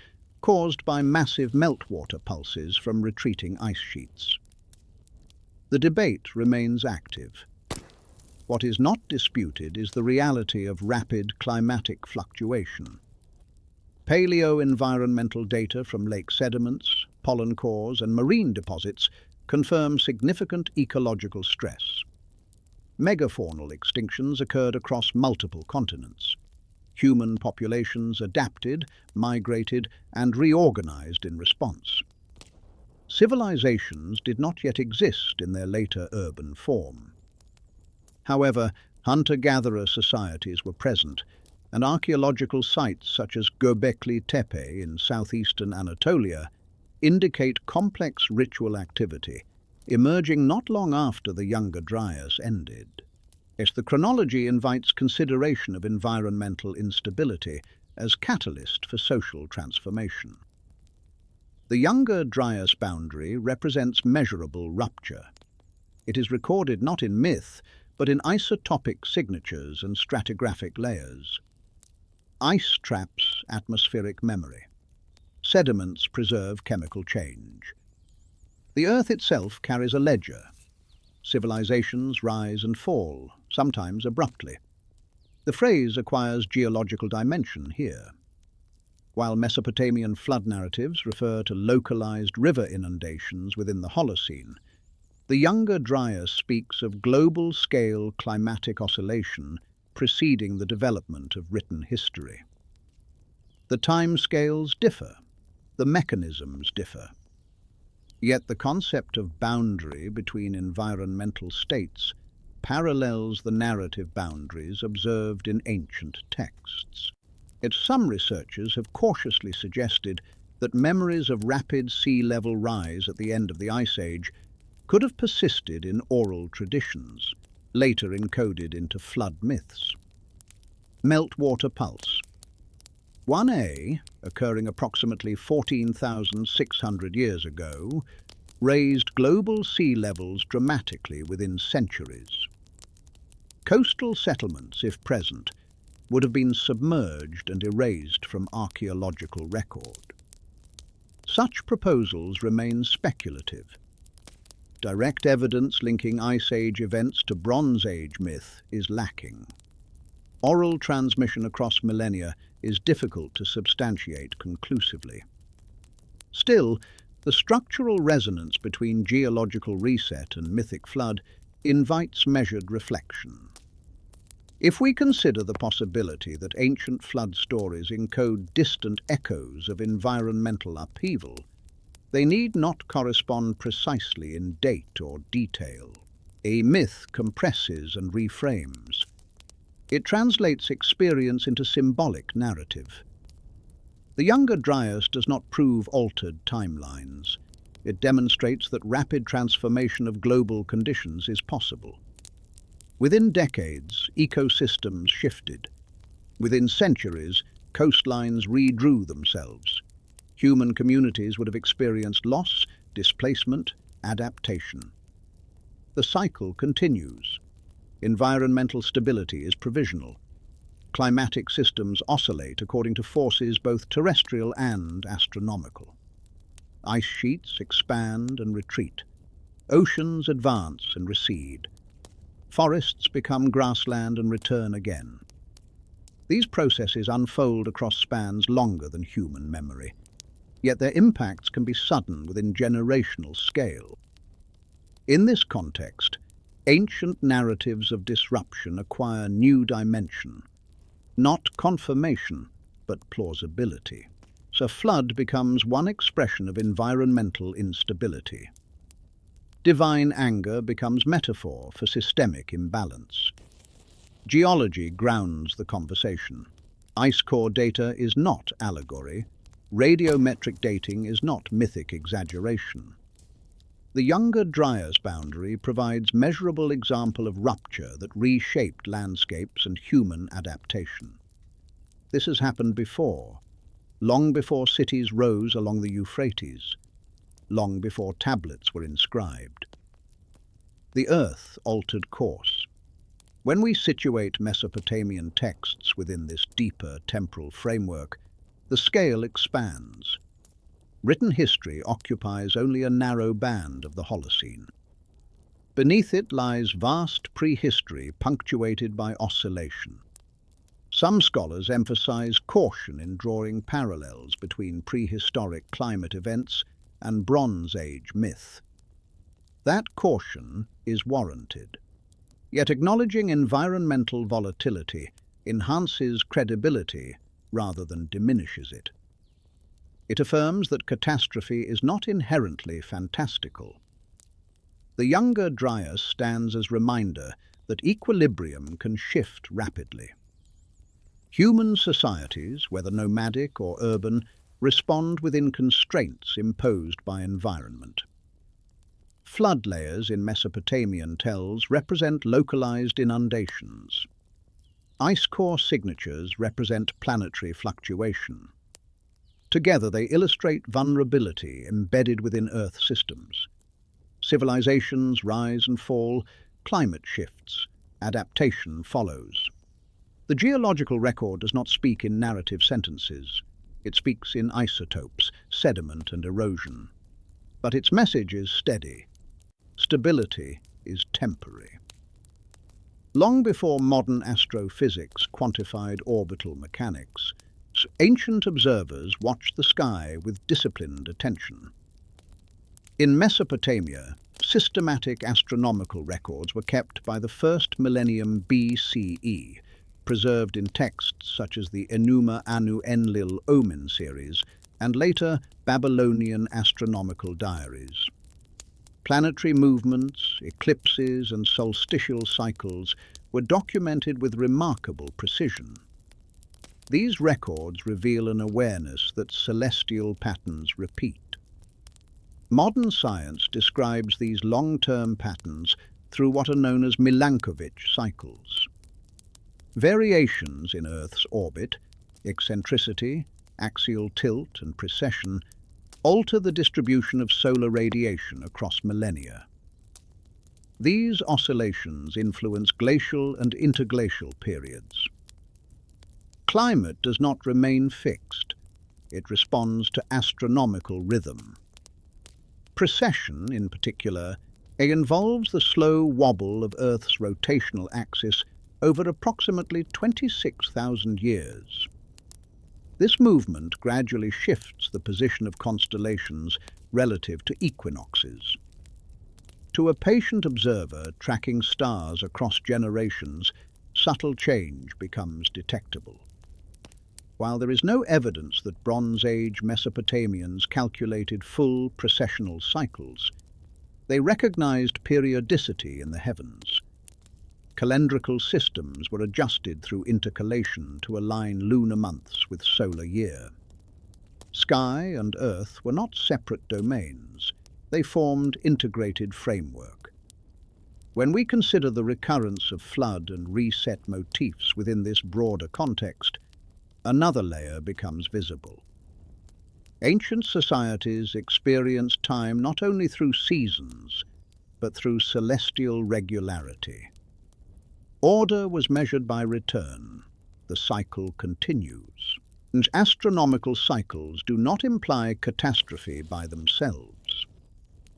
caused by massive meltwater pulses from retreating ice sheets. The debate remains active. What is not disputed is the reality of rapid climatic fluctuation. Paleo-environmental data from lake sediments, pollen cores, and marine deposits confirm significant ecological stress. Megafaunal extinctions occurred across multiple continents. Human populations adapted, migrated, and reorganized in response. Civilizations did not yet exist in their later urban form. However, hunter-gatherer societies were present, and archaeological sites such as Göbekli Tepe in southeastern Anatolia indicate complex ritual activity, emerging not long after the Younger Dryas ended. The chronology invites consideration of environmental instability as catalyst for social transformation. The Younger Dryas boundary represents measurable rupture. It is recorded not in myth, but in isotopic signatures and stratigraphic layers. Ice traps atmospheric memory. Sediments preserve chemical change. The Earth itself carries a ledger. Civilizations rise and fall, sometimes abruptly. The phrase acquires geological dimension here. While Mesopotamian flood narratives refer to localized river inundations within the Holocene, the Younger Dryas speaks of global-scale climatic oscillation preceding the development of written history. The timescales differ, the mechanisms differ. Yet the concept of boundary between environmental states parallels the narrative boundaries observed in ancient texts. Yet some researchers have cautiously suggested that memories of rapid sea level rise at the end of the Ice Age could have persisted in oral traditions, later encoded into flood myths. Meltwater pulse. 1A, occurring approximately 14,600 years ago, raised global sea levels dramatically within centuries. Coastal settlements, if present, would have been submerged and erased from archaeological record. Such proposals remain speculative. Direct evidence linking Ice Age events to Bronze Age myth is lacking. Oral transmission across millennia is difficult to substantiate conclusively. Still, the structural resonance between geological reset and mythic flood invites measured reflection. If we consider the possibility that ancient flood stories encode distant echoes of environmental upheaval, they need not correspond precisely in date or detail. A myth compresses and reframes. It translates experience into symbolic narrative. The Younger Dryas does not prove altered timelines. It demonstrates that rapid transformation of global conditions is possible. Within decades, ecosystems shifted. Within centuries, coastlines redrew themselves. Human communities would have experienced loss, displacement, adaptation. The cycle continues. Environmental stability is provisional. Climatic systems oscillate according to forces both terrestrial and astronomical. Ice sheets expand and retreat. Oceans advance and recede. Forests become grassland and return again. These processes unfold across spans longer than human memory, yet their impacts can be sudden within generational scale. In this context, ancient narratives of disruption acquire new dimension, not confirmation, but plausibility. So flood becomes one expression of environmental instability. Divine anger becomes metaphor for systemic imbalance. Geology grounds the conversation. Ice core data is not allegory. Radiometric dating is not mythic exaggeration. The Younger Dryas boundary provides measurable example of rupture that reshaped landscapes and human adaptation. This has happened before, long before cities rose along the Euphrates. long before tablets were inscribed. The Earth altered course. When we situate Mesopotamian texts within this deeper temporal framework, the scale expands. Written history occupies only a narrow band of the Holocene. Beneath it lies vast prehistory punctuated by oscillation. Some scholars emphasize caution in drawing parallels between prehistoric climate events and Bronze Age myth. That caution is warranted. Yet acknowledging environmental volatility enhances credibility rather than diminishes it. It affirms that catastrophe is not inherently fantastical. The younger Dryas stands as reminder that equilibrium can shift rapidly. Human societies, whether nomadic or urban, respond within constraints imposed by environment. Flood layers in Mesopotamian tells represent localized inundations. Ice core signatures represent planetary fluctuation. Together they illustrate vulnerability embedded within Earth systems. Civilizations rise and fall, climate shifts, adaptation follows. The geological record does not speak in narrative sentences. It speaks in isotopes, sediment and erosion. But its message is steady. Stability is temporary. Long before modern astrophysics quantified orbital mechanics, ancient observers watched the sky with disciplined attention. In Mesopotamia, systematic astronomical records were kept by the first millennium BCE, preserved in texts such as the Enuma Elish Omen series and later Babylonian astronomical diaries. Planetary movements, eclipses and solstitial cycles were documented with remarkable precision. These records reveal an awareness that celestial patterns repeat. Modern science describes these long-term patterns through what are known as Milankovitch cycles. Variations in Earth's orbit, eccentricity, axial tilt and precession alter the distribution of solar radiation across millennia. These oscillations influence glacial and interglacial periods. Climate does not remain fixed. It responds to astronomical rhythm. Precession, in particular, involves the slow wobble of Earth's rotational axis over approximately 26,000 years. This movement gradually shifts the position of constellations relative to equinoxes. To a patient observer tracking stars across generations, subtle change becomes detectable. While there is no evidence that Bronze Age Mesopotamians calculated full precessional cycles, they recognized periodicity in the heavens. Calendrical systems were adjusted through intercalation to align lunar months with solar year. Sky and Earth were not separate domains. They formed integrated framework. When we consider the recurrence of flood and reset motifs within this broader context, another layer becomes visible. Ancient societies experienced time not only through seasons, but through celestial regularity. Order was measured by return. The cycle continues. And astronomical cycles do not imply catastrophe by themselves.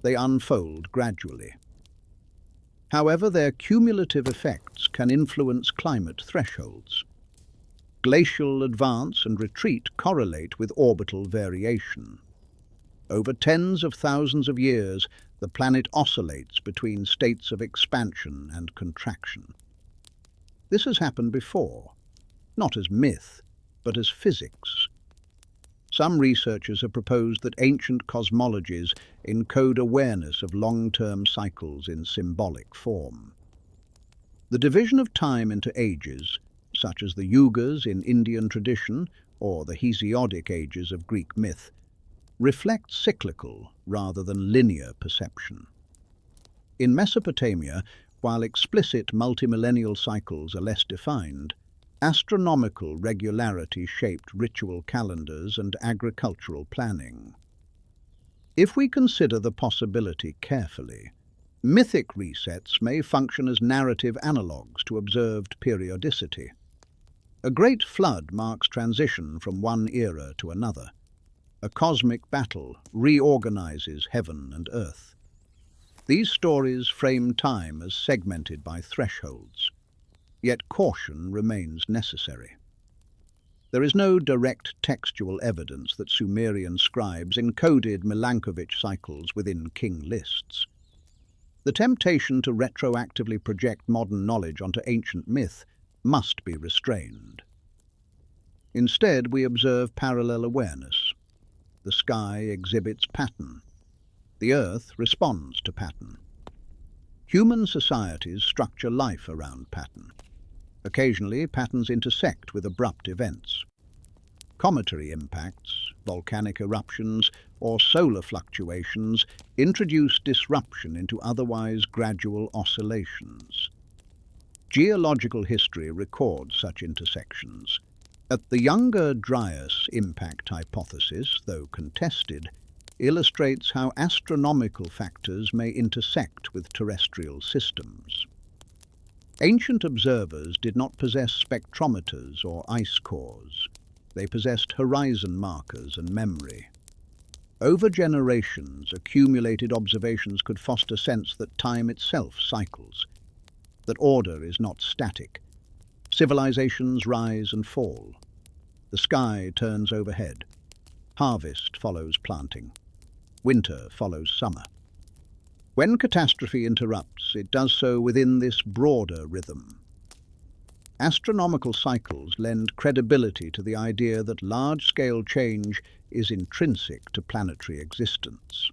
They unfold gradually. However, their cumulative effects can influence climate thresholds. Glacial advance and retreat correlate with orbital variation. Over tens of thousands of years, the planet oscillates between states of expansion and contraction. This has happened before, not as myth, but as physics. Some researchers have proposed that ancient cosmologies encode awareness of long-term cycles in symbolic form. The division of time into ages, such as the yugas in Indian tradition or the Hesiodic ages of Greek myth, reflects cyclical rather than linear perception. In Mesopotamia, while explicit multimillennial cycles are less defined, astronomical regularity shaped ritual calendars and agricultural planning. If we consider the possibility carefully, mythic resets may function as narrative analogues to observed periodicity. A great flood marks transition from one era to another. A cosmic battle reorganizes heaven and earth. These stories frame time as segmented by thresholds, yet caution remains necessary. There is no direct textual evidence that Sumerian scribes encoded Milankovitch cycles within king lists. The temptation to retroactively project modern knowledge onto ancient myth must be restrained. Instead, we observe parallel awareness. The sky exhibits pattern. The earth responds to pattern. Human societies structure life around pattern. Occasionally, patterns intersect with abrupt events. Cometary impacts, volcanic eruptions, or solar fluctuations introduce disruption into otherwise gradual oscillations. Geological history records such intersections. At the Younger Dryas impact hypothesis, though contested, illustrates how astronomical factors may intersect with terrestrial systems. Ancient observers did not possess spectrometers or ice cores. They possessed horizon markers and memory. Over generations, accumulated observations could foster sense that time itself cycles, that order is not static. Civilizations rise and fall. The sky turns overhead. Harvest follows planting. Winter follows summer. When catastrophe interrupts, it does so within this broader rhythm. Astronomical cycles lend credibility to the idea that large-scale change is intrinsic to planetary existence.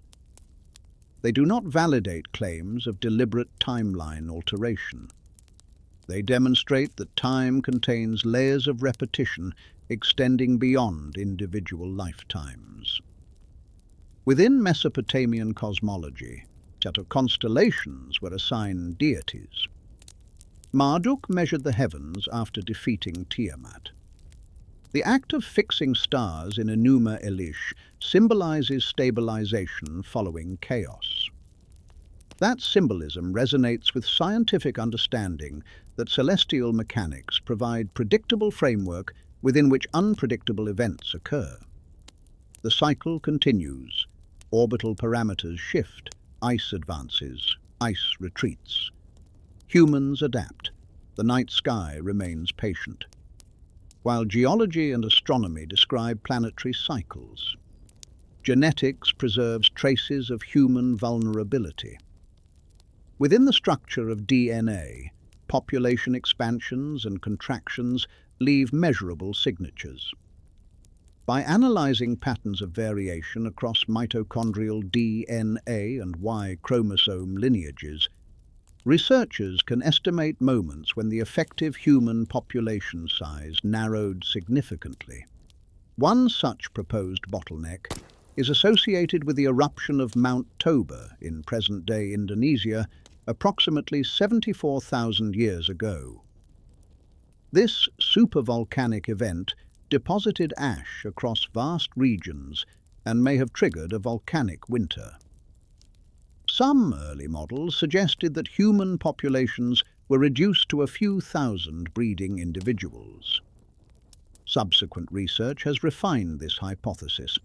They do not validate claims of deliberate timeline alteration. They demonstrate that time contains layers of repetition extending beyond individual lifetimes. Within Mesopotamian cosmology, set of constellations were assigned deities. Marduk measured the heavens after defeating Tiamat. The act of fixing stars in Enuma Elish symbolizes stabilization following chaos. That symbolism resonates with scientific understanding that celestial mechanics provide predictable framework within which unpredictable events occur. The cycle continues. Orbital parameters shift. Ice advances. Ice retreats. Humans adapt. The night sky remains patient. While geology and astronomy describe planetary cycles, genetics preserves traces of human vulnerability. Within the structure of DNA, population expansions and contractions leave measurable signatures. By analyzing patterns of variation across mitochondrial DNA and Y chromosome lineages, researchers can estimate moments when the effective human population size narrowed significantly. One such proposed bottleneck is associated with the eruption of Mount Toba in present-day Indonesia approximately 74,000 years ago. This supervolcanic event deposited ash across vast regions and may have triggered a volcanic winter. Some early models suggested that human populations were reduced to a few thousand breeding individuals. Subsequent research has refined this hypothesis,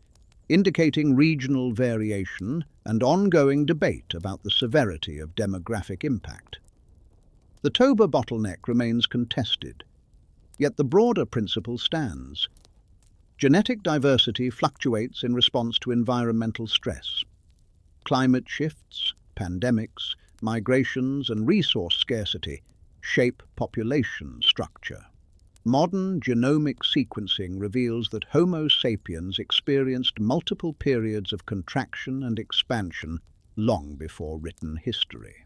indicating regional variation and ongoing debate about the severity of demographic impact. The Toba bottleneck remains contested, yet the broader principle stands. Genetic diversity fluctuates in response to environmental stress. Climate shifts, pandemics, migrations, and resource scarcity shape population structure. Modern genomic sequencing reveals that Homo sapiens experienced multiple periods of contraction and expansion long before written history.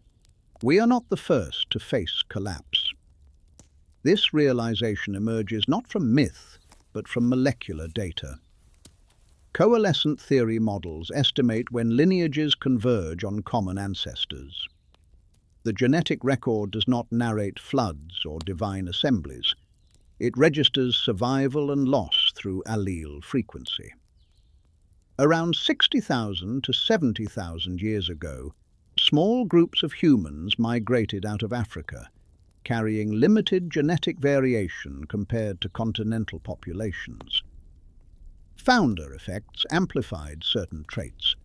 We are not the first to face collapse. This realization emerges not from myth, but from molecular data. Coalescent theory models estimate when lineages converge on common ancestors. The genetic record does not narrate floods or divine assemblies. It registers survival and loss through allele frequency. Around 60,000 to 70,000 years ago, small groups of humans migrated out of Africa, carrying limited genetic variation compared to continental populations. Founder effects amplified certain traits.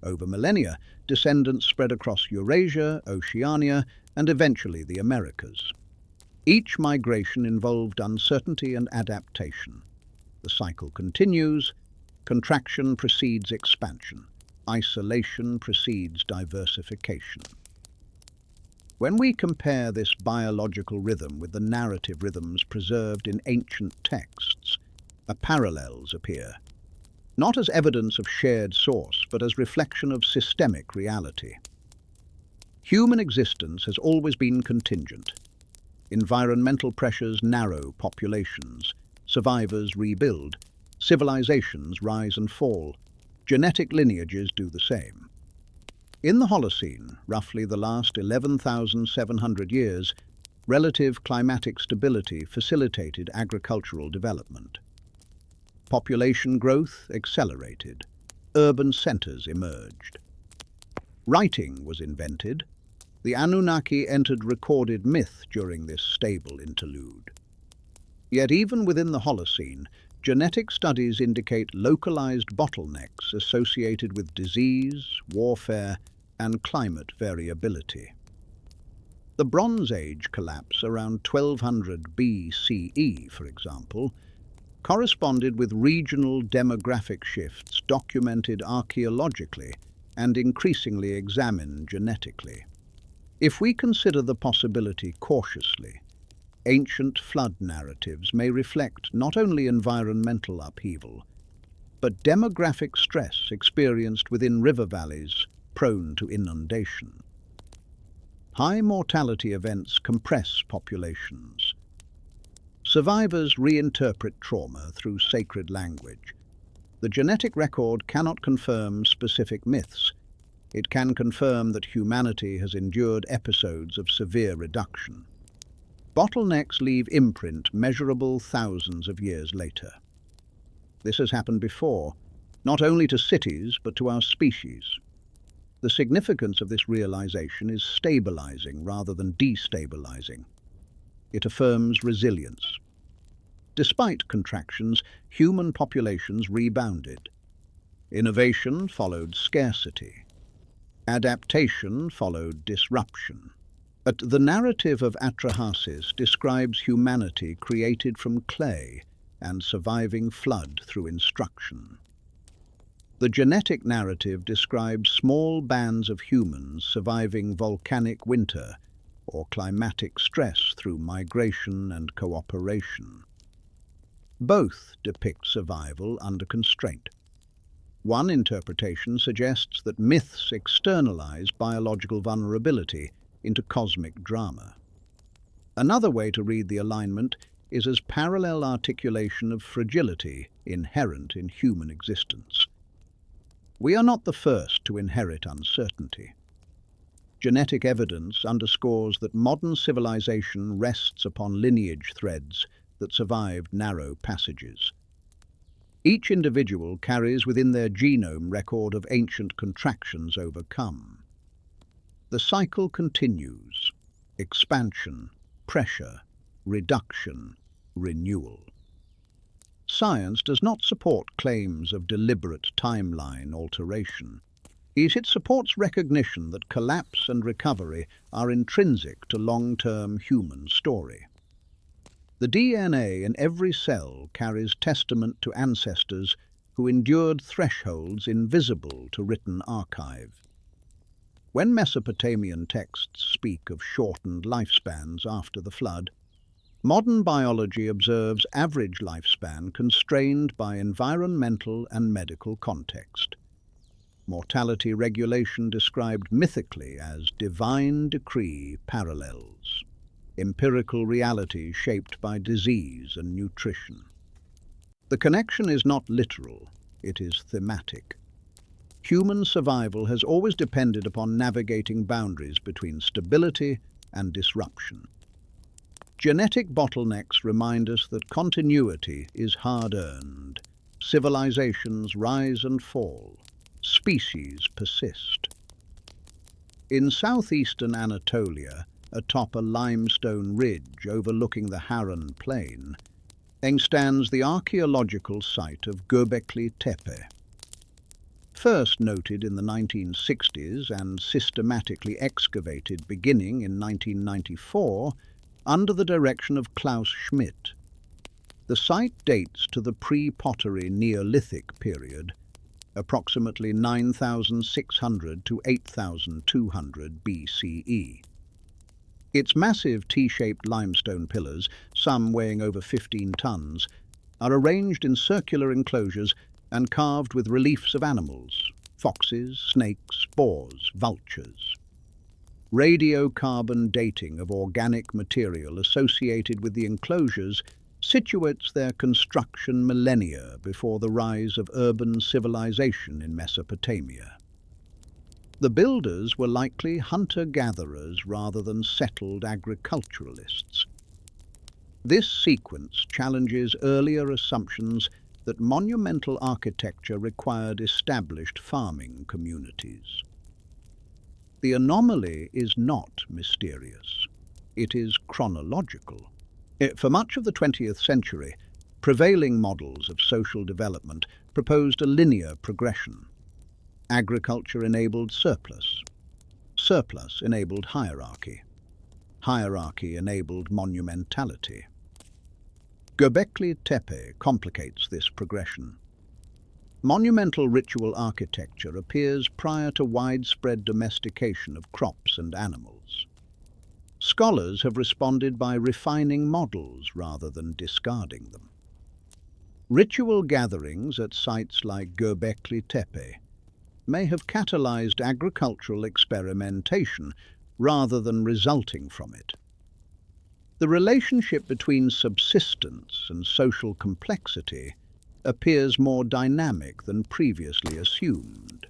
Over millennia, descendants spread across Eurasia, Oceania, and eventually the Americas. Each migration involved uncertainty and adaptation. The cycle continues. Contraction precedes expansion. Isolation precedes diversification. When we compare this biological rhythm with the narrative rhythms preserved in ancient texts, parallels appear, not as evidence of shared source, but as reflection of systemic reality. Human existence has always been contingent. Environmental pressures narrow populations, survivors rebuild, civilizations rise and fall, genetic lineages do the same. In the Holocene, roughly the last 11,700 years, relative climatic stability facilitated agricultural development. Population growth accelerated. Urban centers emerged. Writing was invented. The Anunnaki entered recorded myth during this stable interlude. Yet even within the Holocene, genetic studies indicate localized bottlenecks associated with disease, warfare, and climate variability. The Bronze Age collapse around 1200 BCE, for example, corresponded with regional demographic shifts documented archaeologically and increasingly examined genetically. If we consider the possibility cautiously, ancient flood narratives may reflect not only environmental upheaval, but demographic stress experienced within river valleys prone to inundation. High mortality events compress populations. Survivors reinterpret trauma through sacred language. The genetic record cannot confirm specific myths. It can confirm that humanity has endured episodes of severe reduction. Bottlenecks leave imprint measurable thousands of years later. This has happened before, not only to cities but to our species. The significance of this realization is stabilizing rather than destabilizing. It affirms resilience. Despite contractions, human populations rebounded. Innovation followed scarcity. Adaptation followed disruption. But the narrative of Atrahasis describes humanity created from clay and surviving flood through instruction. The genetic narrative describes small bands of humans surviving volcanic winter or climatic stress through migration and cooperation. Both depict survival under constraint. One interpretation suggests that myths externalize biological vulnerability into cosmic drama. Another way to read the alignment is as parallel articulation of fragility inherent in human existence. We are not the first to inherit uncertainty. Genetic evidence underscores that modern civilization rests upon lineage threads that survived narrow passages. Each individual carries within their genome record of ancient contractions overcome. The cycle continues: expansion, pressure, reduction, renewal. Science does not support claims of deliberate timeline alteration. Yet it supports recognition that collapse and recovery are intrinsic to long-term human story. The DNA in every cell carries testament to ancestors who endured thresholds invisible to written archive. When Mesopotamian texts speak of shortened lifespans after the flood, modern biology observes average lifespan constrained by environmental and medical context. Mortality regulation described mythically as divine decree parallels, empirical reality shaped by disease and nutrition. The connection is not literal, it is thematic. Human survival has always depended upon navigating boundaries between stability and disruption. Genetic bottlenecks remind us that continuity is hard-earned. Civilizations rise and fall. Species persist. In southeastern Anatolia, atop a limestone ridge overlooking the Harran Plain, stands the archaeological site of Göbekli Tepe. First noted in the 1960s and systematically excavated beginning in 1994 under the direction of Klaus Schmidt. The site dates to the pre-pottery Neolithic period, approximately 9,600 to 8,200 BCE. Its massive T-shaped limestone pillars, some weighing over 15 tons, are arranged in circular enclosures and carved with reliefs of animals: foxes, snakes, boars, vultures. Radiocarbon dating of organic material associated with the enclosures situates their construction millennia before the rise of urban civilization in Mesopotamia. The builders were likely hunter-gatherers rather than settled agriculturalists. This sequence challenges earlier assumptions that monumental architecture required established farming communities. The anomaly is not mysterious. It is chronological. For much of the 20th century, prevailing models of social development proposed a linear progression. Agriculture enabled surplus. Surplus enabled hierarchy. Hierarchy enabled monumentality. Göbekli Tepe complicates this progression. Monumental ritual architecture appears prior to widespread domestication of crops and animals. Scholars have responded by refining models rather than discarding them. Ritual gatherings at sites like Göbekli Tepe may have catalyzed agricultural experimentation rather than resulting from it. The relationship between subsistence and social complexity appears more dynamic than previously assumed.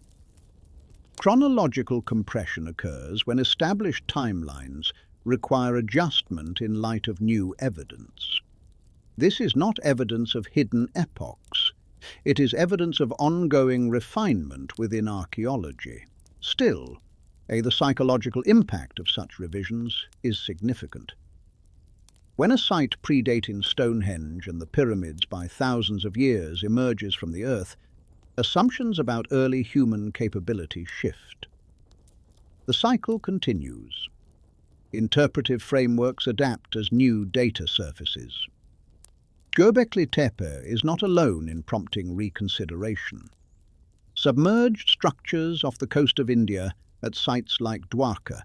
Chronological compression occurs when established timelines require adjustment in light of new evidence. This is not evidence of hidden epochs. It is evidence of ongoing refinement within archaeology. Still, the psychological impact of such revisions is significant. When a site predating Stonehenge and the pyramids by thousands of years emerges from the earth, assumptions about early human capability shift. The cycle continues. Interpretive frameworks adapt as new data surfaces. Göbekli Tepe is not alone in prompting reconsideration. Submerged structures off the coast of India at sites like Dwarka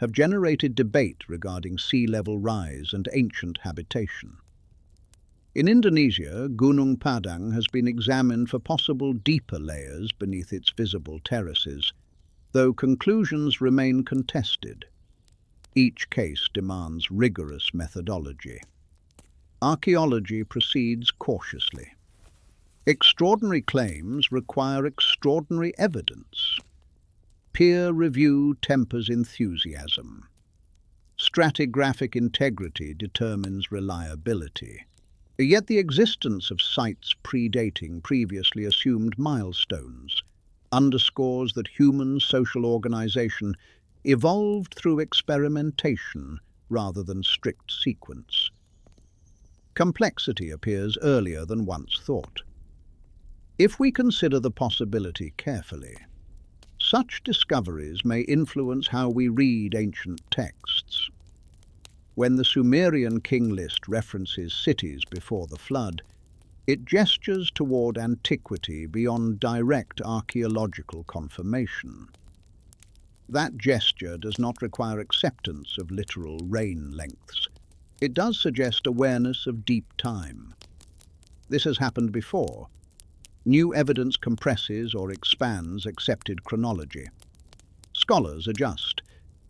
have generated debate regarding sea level rise and ancient habitation. In Indonesia, Gunung Padang has been examined for possible deeper layers beneath its visible terraces, though conclusions remain contested. Each case demands rigorous methodology. Archaeology proceeds cautiously. Extraordinary claims require extraordinary evidence. Peer review tempers enthusiasm. Stratigraphic integrity determines reliability. Yet the existence of sites predating previously assumed milestones underscores that human social organization evolved through experimentation rather than strict sequence. Complexity appears earlier than once thought. If we consider the possibility carefully, such discoveries may influence how we read ancient texts. When the Sumerian King List references cities before the flood, it gestures toward antiquity beyond direct archaeological confirmation. That gesture does not require acceptance of literal reign lengths. It does suggest awareness of deep time. This has happened before. New evidence compresses or expands accepted chronology. Scholars adjust.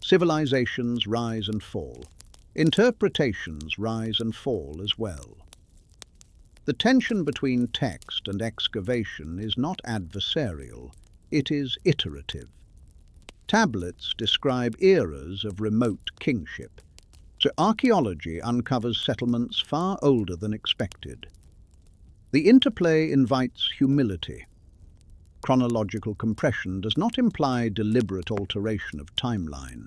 Civilizations rise and fall. Interpretations rise and fall as well. The tension between text and excavation is not adversarial, it is iterative. Tablets describe eras of remote kingship, so archaeology uncovers settlements far older than expected. The interplay invites humility. Chronological compression does not imply deliberate alteration of timeline.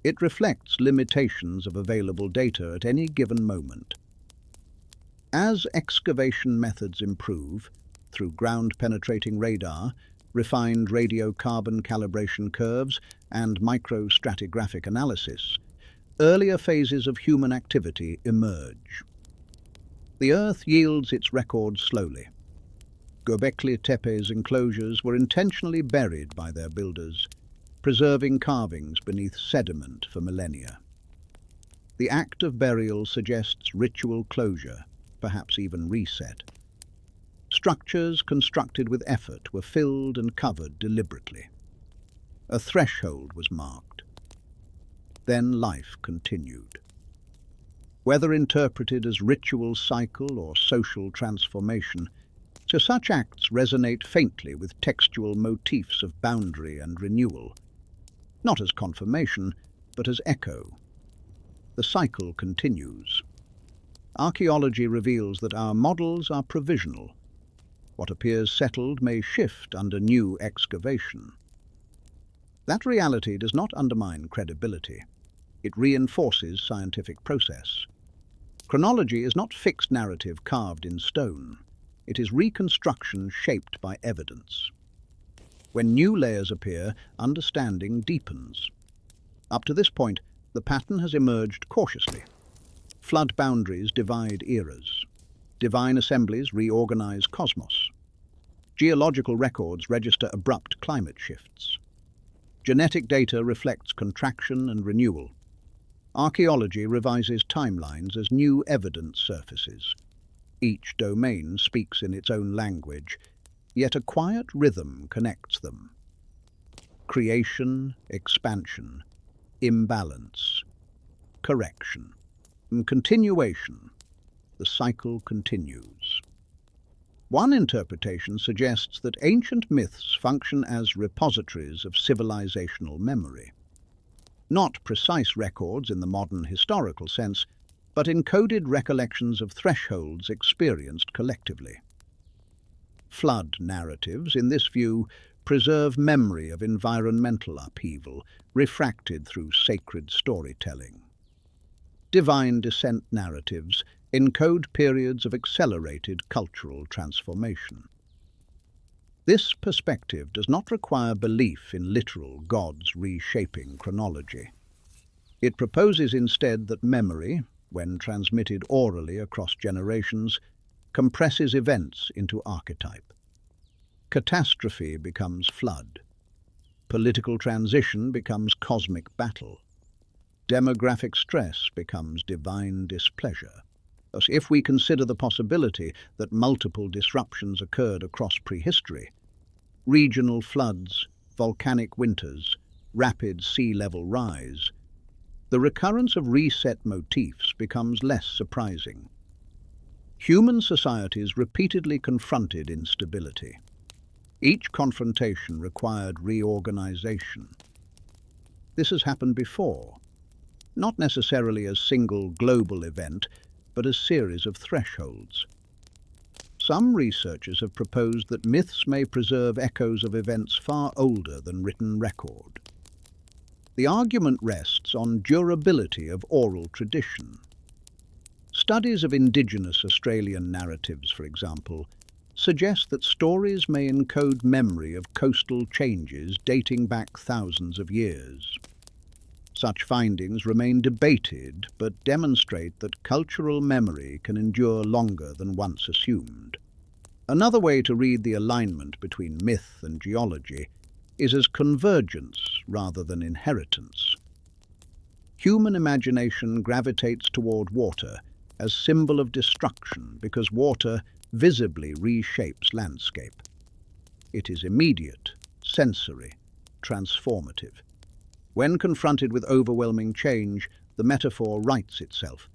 It reflects limitations of available data at any given moment. As excavation methods improve, through ground-penetrating radar, refined radiocarbon calibration curves, and microstratigraphic analysis, earlier phases of human activity emerge. The Earth yields its records slowly. Göbekli Tepe's enclosures were intentionally buried by their builders, preserving carvings beneath sediment for millennia. The act of burial suggests ritual closure, perhaps even reset. Structures constructed with effort were filled and covered deliberately. A threshold was marked. Then life continued. Whether interpreted as ritual cycle or social transformation, such acts resonate faintly with textual motifs of boundary and renewal, not as confirmation, but as echo. The cycle continues. Archaeology reveals that our models are provisional. What appears settled may shift under new excavation. That reality does not undermine credibility. It reinforces scientific process. Chronology is not fixed narrative carved in stone. It is reconstruction shaped by evidence. When new layers appear, understanding deepens. Up to this point, the pattern has emerged cautiously. Flood boundaries divide eras. Divine assemblies reorganize cosmos. Geological records register abrupt climate shifts. Genetic data reflects contraction and renewal. Archaeology revises timelines as new evidence surfaces. Each domain speaks in its own language, yet a quiet rhythm connects them. Creation, expansion, imbalance, correction, and continuation. The cycle continues. One interpretation suggests that ancient myths function as repositories of civilizational memory. Not precise records in the modern historical sense, but encoded recollections of thresholds experienced collectively. Flood narratives, in this view, preserve memory of environmental upheaval, refracted through sacred storytelling. Divine descent narratives encode periods of accelerated cultural transformation. This perspective does not require belief in literal gods reshaping chronology. It proposes instead that memory, when transmitted orally across generations, compresses events into archetype. Catastrophe becomes flood. Political transition becomes cosmic battle. Demographic stress becomes divine displeasure. Thus, if we consider the possibility that multiple disruptions occurred across prehistory, regional floods, volcanic winters, rapid sea level rise, the recurrence of reset motifs becomes less surprising. Human societies repeatedly confronted instability. Each confrontation required reorganization. This has happened before, not necessarily as single global event, but as series of thresholds. Some researchers have proposed that myths may preserve echoes of events far older than written record. The argument rests on durability of oral tradition. Studies of indigenous Australian narratives, for example, suggest that stories may encode memory of coastal changes dating back thousands of years. Such findings remain debated, but demonstrate that cultural memory can endure longer than once assumed. Another way to read the alignment between myth and geology is as convergence rather than inheritance. Human imagination gravitates toward water as symbol of destruction because water visibly reshapes landscape. It is immediate, sensory, transformative. When confronted with overwhelming change, the metaphor writes itself,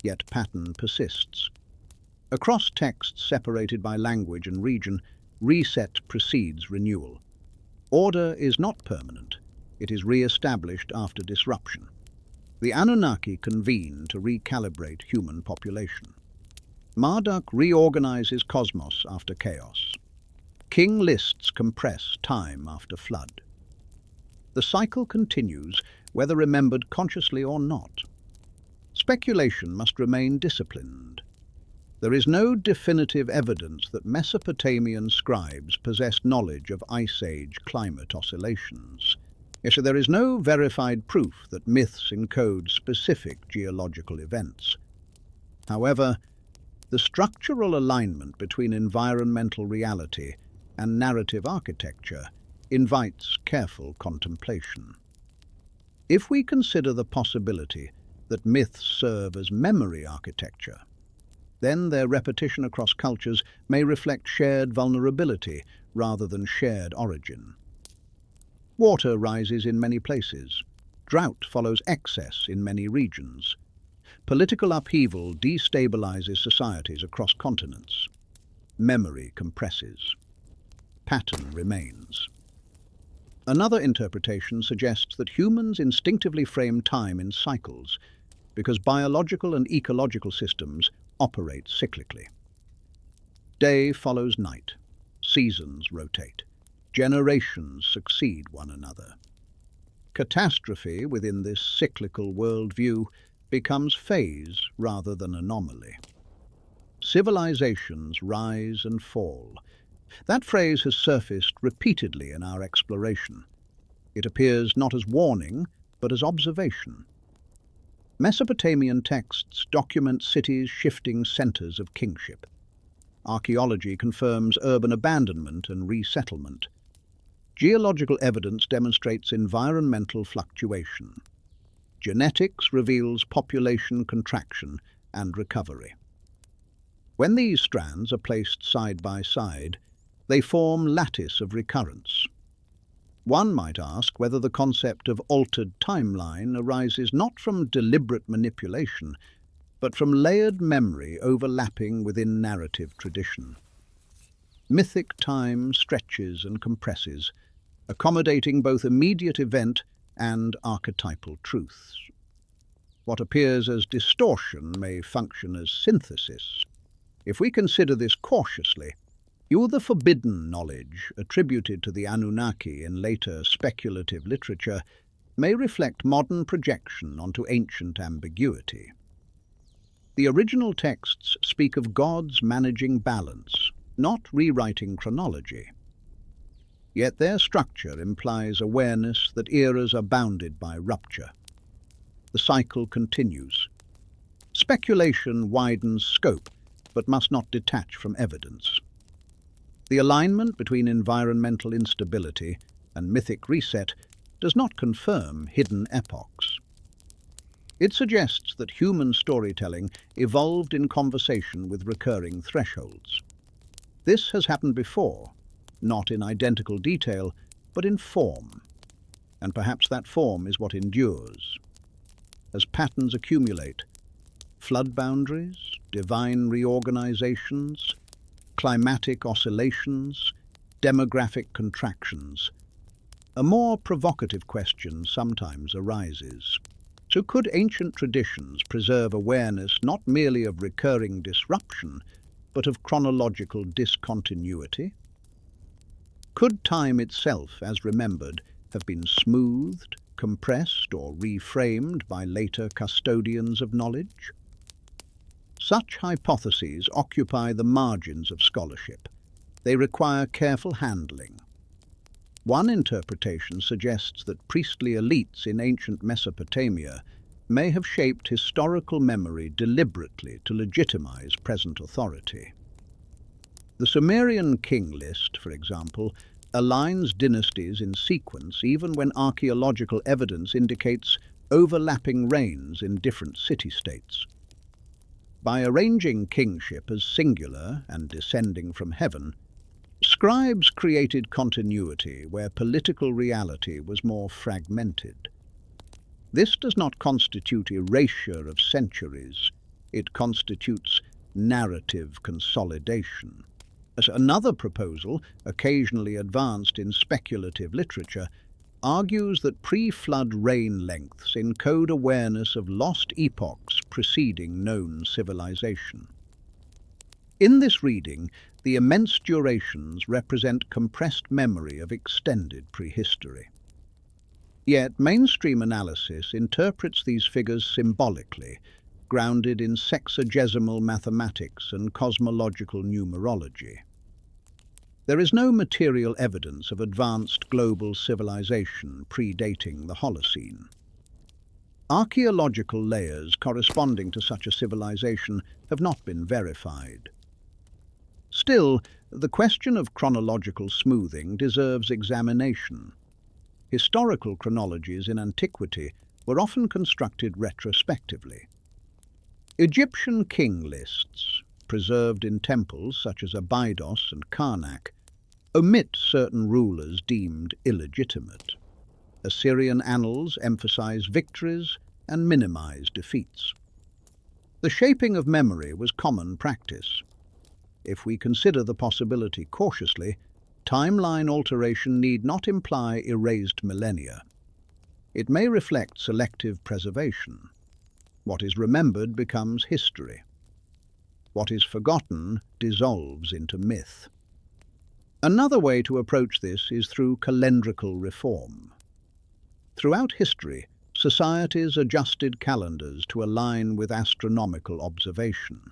yet pattern persists. Across texts separated by language and region, reset precedes renewal. Order is not permanent. It is re-established after disruption. The Anunnaki convene to recalibrate human population. Marduk reorganizes cosmos after chaos. King lists compress time after flood. The cycle continues, whether remembered consciously or not. Speculation must remain disciplined. There is no definitive evidence that Mesopotamian scribes possessed knowledge of Ice Age climate oscillations. Yet there is no verified proof that myths encode specific geological events. However, the structural alignment between environmental reality and narrative architecture invites careful contemplation. If we consider the possibility that myths serve as memory architecture, then their repetition across cultures may reflect shared vulnerability rather than shared origin. Water rises in many places. Drought follows excess in many regions. Political upheaval destabilizes societies across continents. Memory compresses. Pattern remains. Another interpretation suggests that humans instinctively frame time in cycles because biological and ecological systems operate cyclically. Day follows night. Seasons rotate. Generations succeed one another. Catastrophe within this cyclical worldview becomes phase rather than anomaly. Civilizations rise and fall. That phrase has surfaced repeatedly in our exploration. It appears not as warning, but as observation. Mesopotamian texts document cities' shifting centers of kingship. Archaeology confirms urban abandonment and resettlement. Geological evidence demonstrates environmental fluctuation. Genetics reveals population contraction and recovery. When these strands are placed side by side, they form lattice of recurrence. One might ask whether the concept of altered timeline arises not from deliberate manipulation, but from layered memory overlapping within narrative tradition. Mythic time stretches and compresses, accommodating both immediate event and archetypal truths. What appears as distortion may function as synthesis. If we consider this cautiously, the forbidden knowledge attributed to the Anunnaki in later speculative literature may reflect modern projection onto ancient ambiguity. The original texts speak of gods managing balance, not rewriting chronology. Yet their structure implies awareness that eras are bounded by rupture. The cycle continues. Speculation widens scope, but must not detach from evidence. The alignment between environmental instability and mythic reset does not confirm hidden epochs. It suggests that human storytelling evolved in conversation with recurring thresholds. This has happened before, not in identical detail, but in form. And perhaps that form is what endures. As patterns accumulate, flood boundaries, divine reorganizations, climatic oscillations, demographic contractions, a more provocative question sometimes arises. So could ancient traditions preserve awareness not merely of recurring disruption, but of chronological discontinuity? Could time itself, as remembered, have been smoothed, compressed, or reframed by later custodians of knowledge? Such hypotheses occupy the margins of scholarship. They require careful handling. One interpretation suggests that priestly elites in ancient Mesopotamia may have shaped historical memory deliberately to legitimize present authority. The Sumerian King List, for example, aligns dynasties in sequence even when archaeological evidence indicates overlapping reigns in different city-states. By arranging kingship as singular and descending from heaven, scribes created continuity where political reality was more fragmented. This does not constitute erasure of centuries, it constitutes narrative consolidation. As another proposal, occasionally advanced in speculative literature, argues that pre-flood reign lengths encode awareness of lost epochs preceding known civilization. In this reading, the immense durations represent compressed memory of extended prehistory. Yet mainstream analysis interprets these figures symbolically, grounded in sexagesimal mathematics and cosmological numerology. There is no material evidence of advanced global civilization predating the Holocene. Archaeological layers corresponding to such a civilization have not been verified. Still, the question of chronological smoothing deserves examination. Historical chronologies in antiquity were often constructed retrospectively. Egyptian king lists, preserved in temples such as Abydos and Karnak, omit certain rulers deemed illegitimate. Assyrian annals emphasize victories and minimize defeats. The shaping of memory was common practice. If we consider the possibility cautiously, timeline alteration need not imply erased millennia. It may reflect selective preservation. What is remembered becomes history. What is forgotten dissolves into myth. Another way to approach this is through calendrical reform. Throughout history, societies adjusted calendars to align with astronomical observation.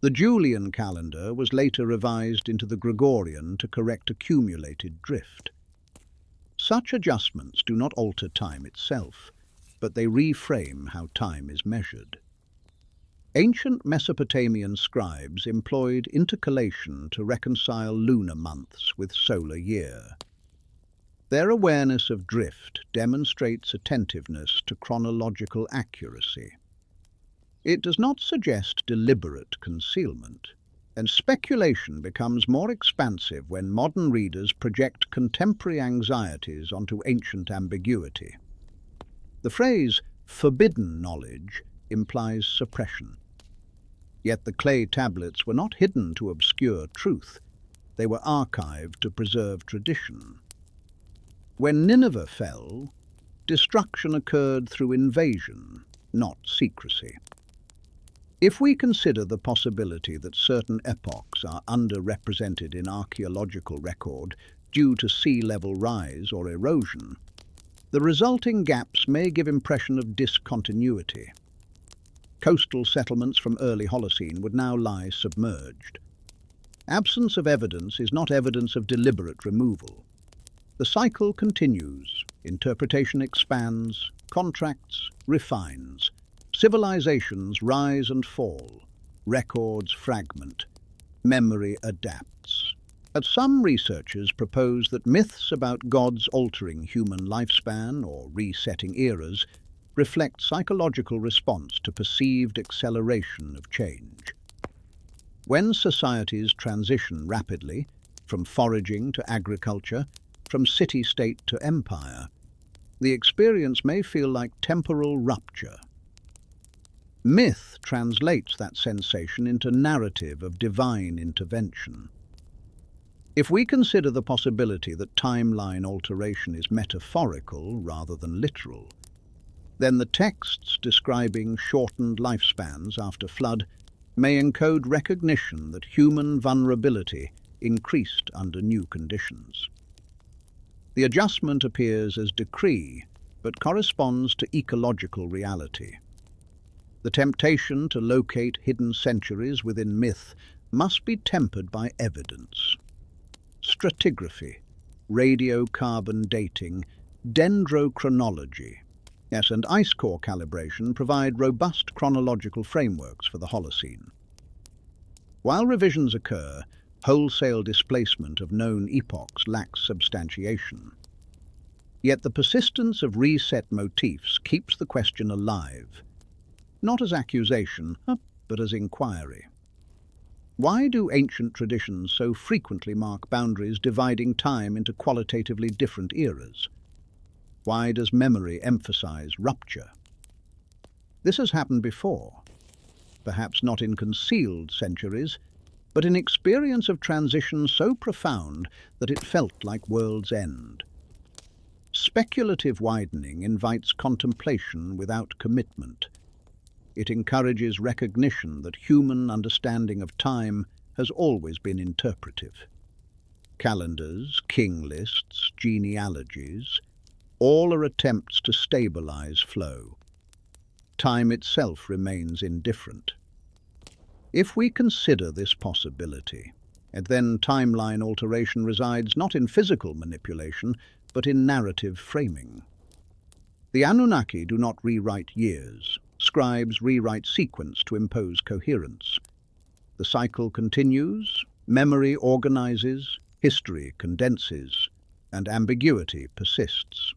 The Julian calendar was later revised into the Gregorian to correct accumulated drift. Such adjustments do not alter time itself, but they reframe how time is measured. Ancient Mesopotamian scribes employed intercalation to reconcile lunar months with solar year. Their awareness of drift demonstrates attentiveness to chronological accuracy. It does not suggest deliberate concealment, and speculation becomes more expansive when modern readers project contemporary anxieties onto ancient ambiguity. The phrase "forbidden knowledge" implies suppression. Yet the clay tablets were not hidden to obscure truth. They were archived to preserve tradition. When Nineveh fell, destruction occurred through invasion, not secrecy. If we consider the possibility that certain epochs are underrepresented in archaeological record due to sea level rise or erosion, the resulting gaps may give impression of discontinuity. Coastal settlements from early Holocene would now lie submerged. Absence of evidence is not evidence of deliberate removal. The cycle continues, interpretation expands, contracts, refines, civilizations rise and fall, records fragment, memory adapts. But some researchers propose that myths about gods altering human lifespan or resetting eras reflect psychological response to perceived acceleration of change. When societies transition rapidly, from foraging to agriculture, from city-state to empire, the experience may feel like temporal rupture. Myth translates that sensation into narrative of divine intervention. If we consider the possibility that timeline alteration is metaphorical rather than literal, then the texts describing shortened lifespans after flood may encode recognition that human vulnerability increased under new conditions. The adjustment appears as decree, but corresponds to ecological reality. The temptation to locate hidden centuries within myth must be tempered by evidence. Stratigraphy, radiocarbon dating, dendrochronology, and ice core calibration provide robust chronological frameworks for the Holocene. While revisions occur, wholesale displacement of known epochs lacks substantiation. Yet the persistence of reset motifs keeps the question alive, not as accusation, but as inquiry. Why do ancient traditions so frequently mark boundaries dividing time into qualitatively different eras? Why does memory emphasize rupture? This has happened before, perhaps not in concealed centuries, but in experience of transition so profound that it felt like world's end. Speculative widening invites contemplation without commitment. It encourages recognition that human understanding of time has always been interpretive. Calendars, king lists, genealogies, all are attempts to stabilize flow. Time itself remains indifferent. If we consider this possibility, then timeline alteration resides not in physical manipulation, but in narrative framing. The Anunnaki do not rewrite years. Scribes rewrite sequence to impose coherence. The cycle continues, memory organizes, history condenses, and ambiguity persists.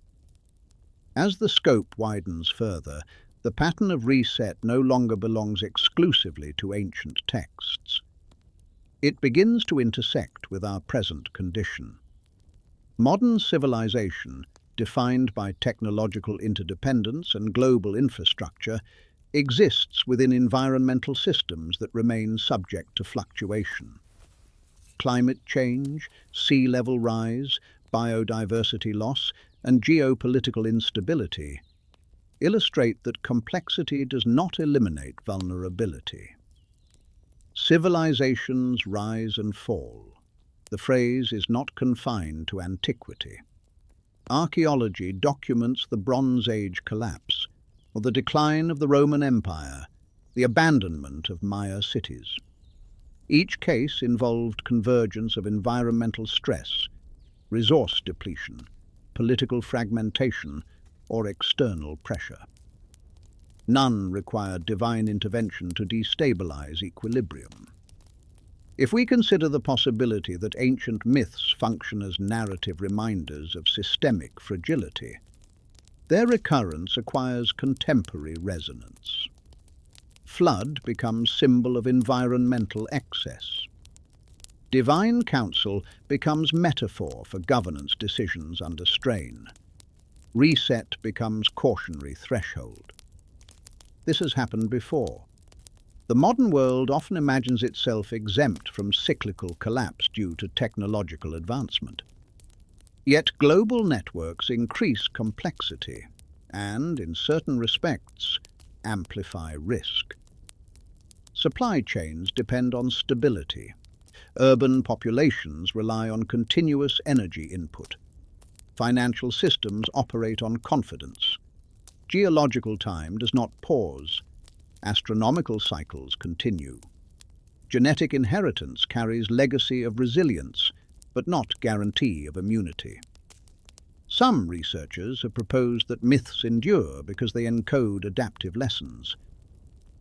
As the scope widens further, the pattern of reset no longer belongs exclusively to ancient texts. It begins to intersect with our present condition. Modern civilization, defined by technological interdependence and global infrastructure, exists within environmental systems that remain subject to fluctuation. Climate change, sea level rise, biodiversity loss, and geopolitical instability illustrate that complexity does not eliminate vulnerability. Civilizations rise and fall. The phrase is not confined to antiquity. Archaeology documents the Bronze Age collapse, or the decline of the Roman Empire, the abandonment of Maya cities. Each case involved convergence of environmental stress, resource depletion, political fragmentation, or external pressure. None required divine intervention to destabilize equilibrium. If we consider the possibility that ancient myths function as narrative reminders of systemic fragility, their recurrence acquires contemporary resonance. Flood becomes symbol of environmental excess. Divine counsel becomes metaphor for governance decisions under strain. Reset becomes cautionary threshold. This has happened before. The modern world often imagines itself exempt from cyclical collapse due to technological advancement. Yet global networks increase complexity and, in certain respects, amplify risk. Supply chains depend on stability. Urban populations rely on continuous energy input. Financial systems operate on confidence. Geological time does not pause. Astronomical cycles continue. Genetic inheritance carries legacy of resilience, but not guarantee of immunity. Some researchers have proposed that myths endure because they encode adaptive lessons.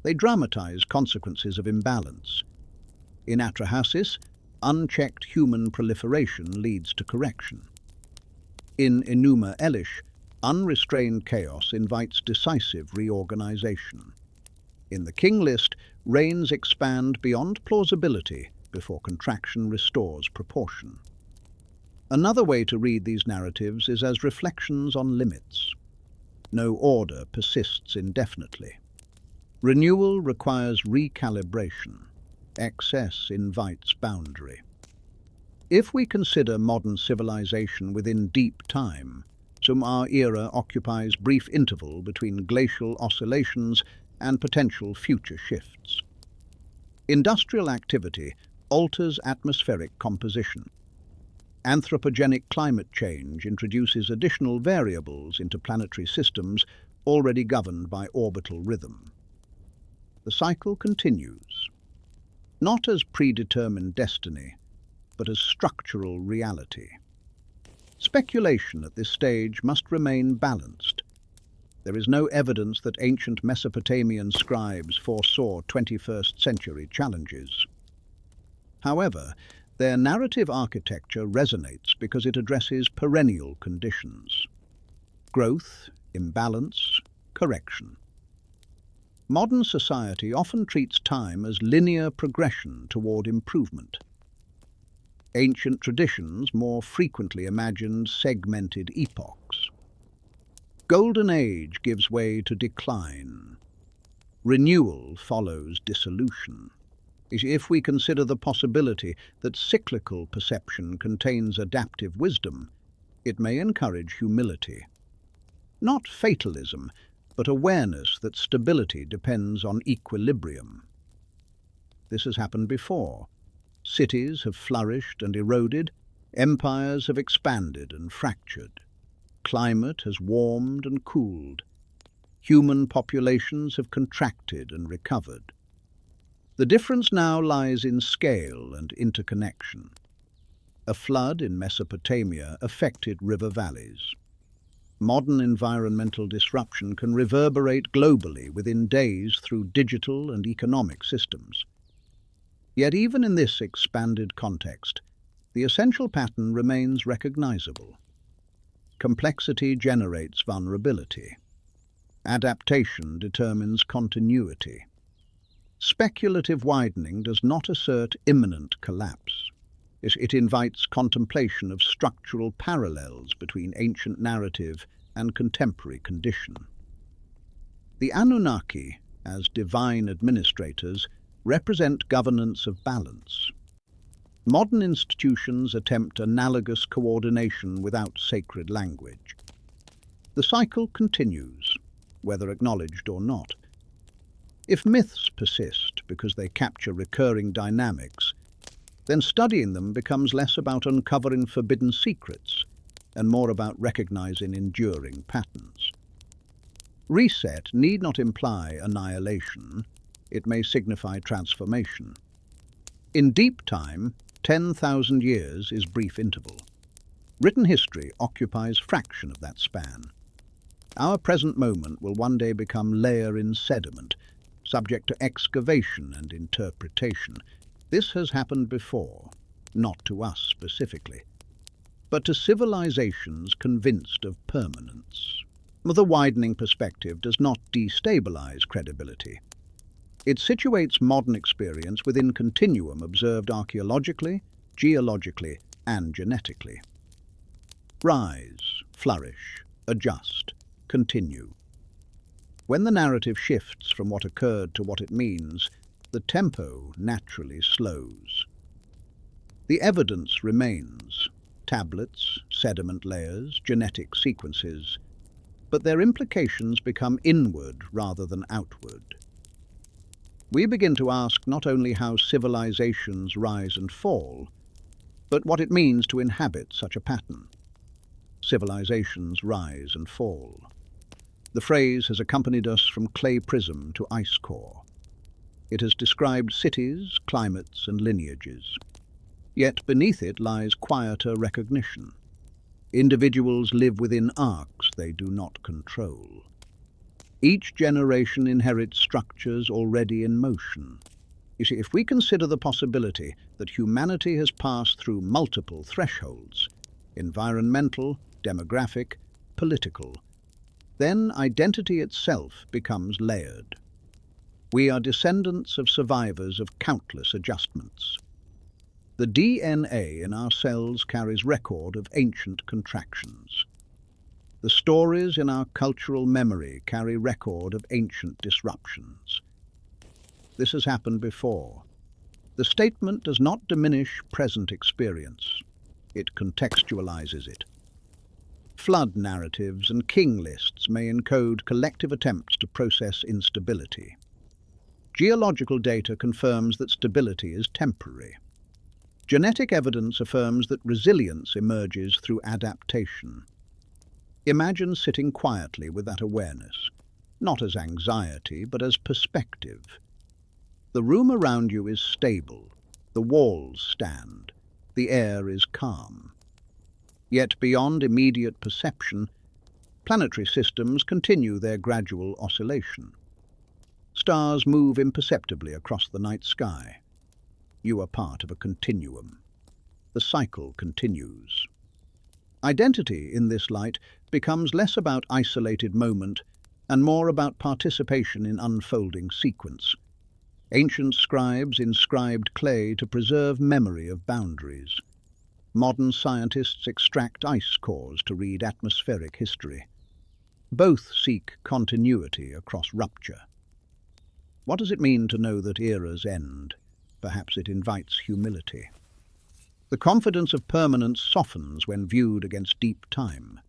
They dramatize consequences of imbalance. In Atrahasis, unchecked human proliferation leads to correction. In Enuma Elish, unrestrained chaos invites decisive reorganization. In the King List, reigns expand beyond plausibility before contraction restores proportion. Another way to read these narratives is as reflections on limits. No order persists indefinitely. Renewal requires recalibration. Excess invites boundary. If we consider modern civilization within deep time, our era occupies brief interval between glacial oscillations and potential future shifts. Industrial activity alters atmospheric composition. Anthropogenic climate change introduces additional variables into planetary systems already governed by orbital rhythm. The cycle continues, not as predetermined destiny, but as structural reality. Speculation at this stage must remain balanced. There is no evidence that ancient Mesopotamian scribes foresaw 21st century challenges. However, their narrative architecture resonates because it addresses perennial conditions: growth, imbalance, correction. Modern society often treats time as linear progression toward improvement. Ancient traditions more frequently imagined segmented epochs. Golden age gives way to decline. Renewal follows dissolution. If we consider the possibility that cyclical perception contains adaptive wisdom, it may encourage humility. Not fatalism, but awareness that stability depends on equilibrium. This has happened before. Cities have flourished and eroded, empires have expanded and fractured. Climate has warmed and cooled. Human populations have contracted and recovered. The difference now lies in scale and interconnection. A flood in Mesopotamia affected river valleys. Modern environmental disruption can reverberate globally within days through digital and economic systems. Yet even in this expanded context, the essential pattern remains recognizable. Complexity generates vulnerability. Adaptation determines continuity. Speculative widening does not assert imminent collapse. It invites contemplation of structural parallels between ancient narrative and contemporary condition. The Anunnaki, as divine administrators, represent governance of balance. Modern institutions attempt analogous coordination without sacred language. The cycle continues, whether acknowledged or not. If myths persist because they capture recurring dynamics, then studying them becomes less about uncovering forbidden secrets and more about recognizing enduring patterns. Reset need not imply annihilation, it may signify transformation. In deep time, 10,000 years is brief interval. Written history occupies fraction of that span. Our present moment will one day become layer in sediment, subject to excavation and interpretation. This has happened before, not to us specifically, but to civilizations convinced of permanence. The widening perspective does not destabilize credibility. It situates modern experience within continuum observed archaeologically, geologically, and genetically. Rise, flourish, adjust, continue. When the narrative shifts from what occurred to what it means, the tempo naturally slows. The evidence remains: tablets, sediment layers, genetic sequences, but their implications become inward rather than outward. We begin to ask not only how civilizations rise and fall, but what it means to inhabit such a pattern. Civilizations rise and fall. The phrase has accompanied us from clay prism to ice core. It has described cities, climates, and lineages. Yet beneath it lies quieter recognition. Individuals live within arcs they do not control. Each generation inherits structures already in motion. You see, if we consider the possibility that humanity has passed through multiple thresholds, environmental, demographic, political, then identity itself becomes layered. We are descendants of survivors of countless adjustments. The DNA in our cells carries record of ancient contractions. The stories in our cultural memory carry record of ancient disruptions. This has happened before. The statement does not diminish present experience. It contextualizes it. Flood narratives and king lists may encode collective attempts to process instability. Geological data confirms that stability is temporary. Genetic evidence affirms that resilience emerges through adaptation. Imagine sitting quietly with that awareness, not as anxiety, but as perspective. The room around you is stable, the walls stand, the air is calm. Yet beyond immediate perception, planetary systems continue their gradual oscillation. Stars move imperceptibly across the night sky. You are part of a continuum. The cycle continues. Identity, in this light, becomes less about isolated moment and more about participation in unfolding sequence. Ancient scribes inscribed clay to preserve memory of boundaries. Modern scientists extract ice cores to read atmospheric history. Both seek continuity across rupture. What does it mean to know that eras end? Perhaps it invites humility. The confidence of permanence softens when viewed against deep time.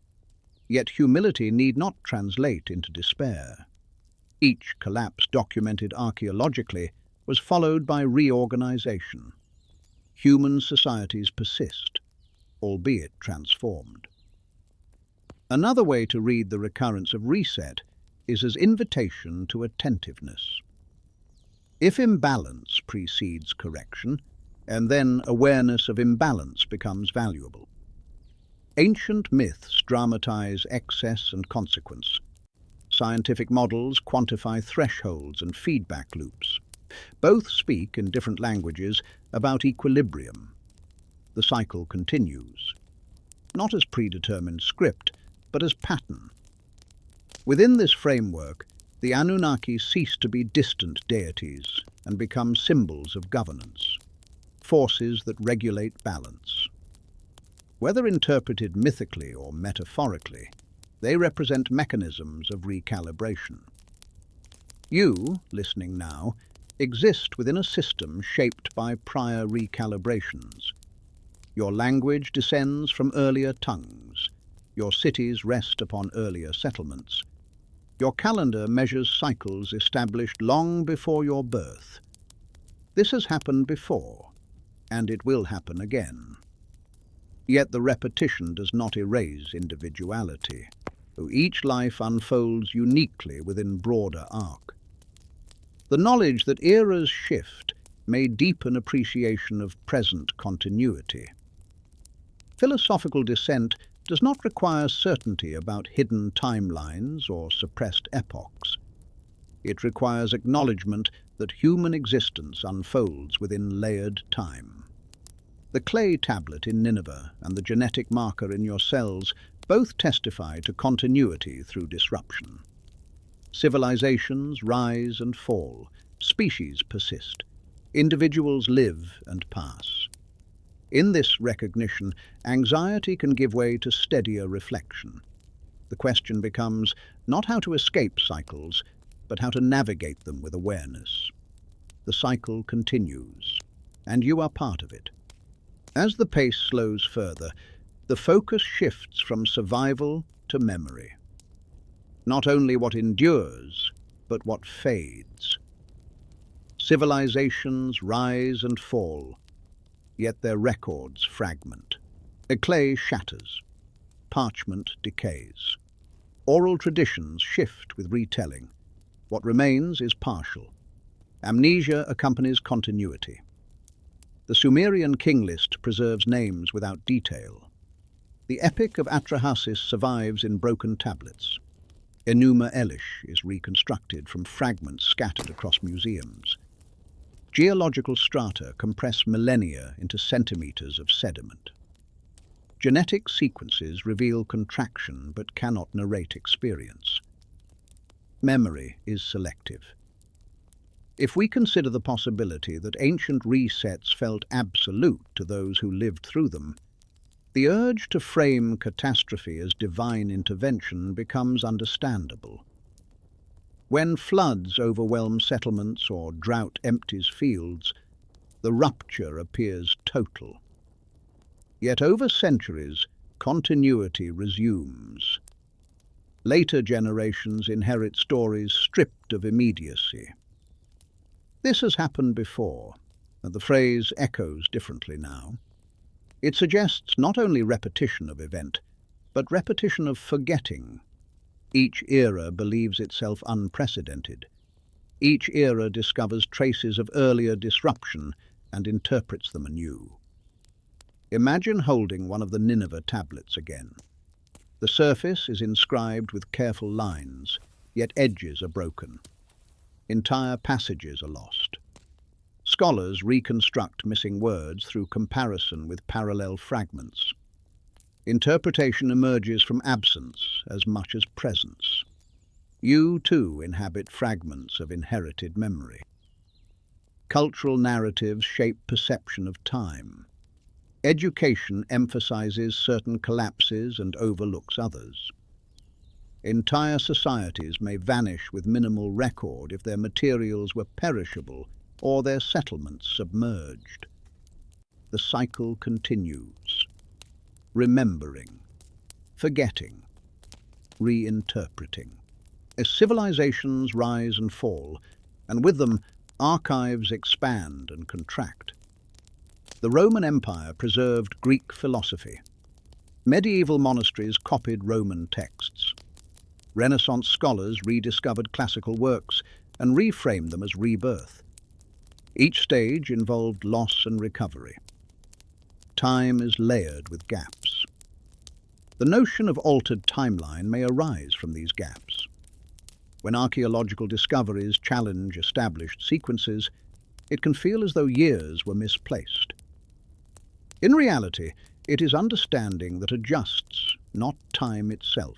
Yet humility need not translate into despair. Each collapse documented archaeologically was followed by reorganization. Human societies persist, albeit transformed. Another way to read the recurrence of reset is as invitation to attentiveness. If imbalance precedes correction, and then awareness of imbalance becomes valuable. Ancient myths dramatize excess and consequence. Scientific models quantify thresholds and feedback loops. Both speak in different languages about equilibrium. The cycle continues, not as predetermined script, but as pattern. Within this framework, the Anunnaki cease to be distant deities and become symbols of governance, forces that regulate balance. Whether interpreted mythically or metaphorically, they represent mechanisms of recalibration. You, listening now, exist within a system shaped by prior recalibrations. Your language descends from earlier tongues. Your cities rest upon earlier settlements. Your calendar measures cycles established long before your birth. This has happened before, and it will happen again. Yet the repetition does not erase individuality. Each life unfolds uniquely within broader arc. The knowledge that eras shift may deepen appreciation of present continuity. Philosophical dissent does not require certainty about hidden timelines or suppressed epochs. It requires acknowledgement that human existence unfolds within layered time. The clay tablet in Nineveh and the genetic marker in your cells both testify to continuity through disruption. Civilizations rise and fall, species persist, individuals live and pass. In this recognition, anxiety can give way to steadier reflection. The question becomes not how to escape cycles, but how to navigate them with awareness. The cycle continues, and you are part of it. As the pace slows further, the focus shifts from survival to memory. Not only what endures, but what fades. Civilizations rise and fall, yet their records fragment. A clay shatters, parchment decays. Oral traditions shift with retelling. What remains is partial. Amnesia accompanies continuity. The Sumerian King List preserves names without detail. The epic of Atrahasis survives in broken tablets. Enuma Elish is reconstructed from fragments scattered across museums. Geological strata compress millennia into centimeters of sediment. Genetic sequences reveal contraction but cannot narrate experience. Memory is selective. If we consider the possibility that ancient resets felt absolute to those who lived through them, the urge to frame catastrophe as divine intervention becomes understandable. When floods overwhelm settlements or drought empties fields, the rupture appears total. Yet over centuries, continuity resumes. Later generations inherit stories stripped of immediacy. This has happened before, and the phrase echoes differently now. It suggests not only repetition of event, but repetition of forgetting. Each era believes itself unprecedented. Each era discovers traces of earlier disruption and interprets them anew. Imagine holding one of the Nineveh tablets again. The surface is inscribed with careful lines, yet edges are broken. Entire passages are lost. Scholars reconstruct missing words through comparison with parallel fragments. Interpretation emerges from absence as much as presence. You, too, inhabit fragments of inherited memory. Cultural narratives shape perception of time. Education emphasizes certain collapses and overlooks others. Entire societies may vanish with minimal record if their materials were perishable or their settlements submerged. The cycle continues. Remembering, forgetting, reinterpreting. As civilizations rise and fall, and with them, archives expand and contract. The Roman Empire preserved Greek philosophy. Medieval monasteries copied Roman texts. Renaissance scholars rediscovered classical works and reframed them as rebirth. Each stage involved loss and recovery. Time is layered with gaps. The notion of altered timeline may arise from these gaps. When archaeological discoveries challenge established sequences, it can feel as though years were misplaced. In reality, it is understanding that adjusts, not time itself.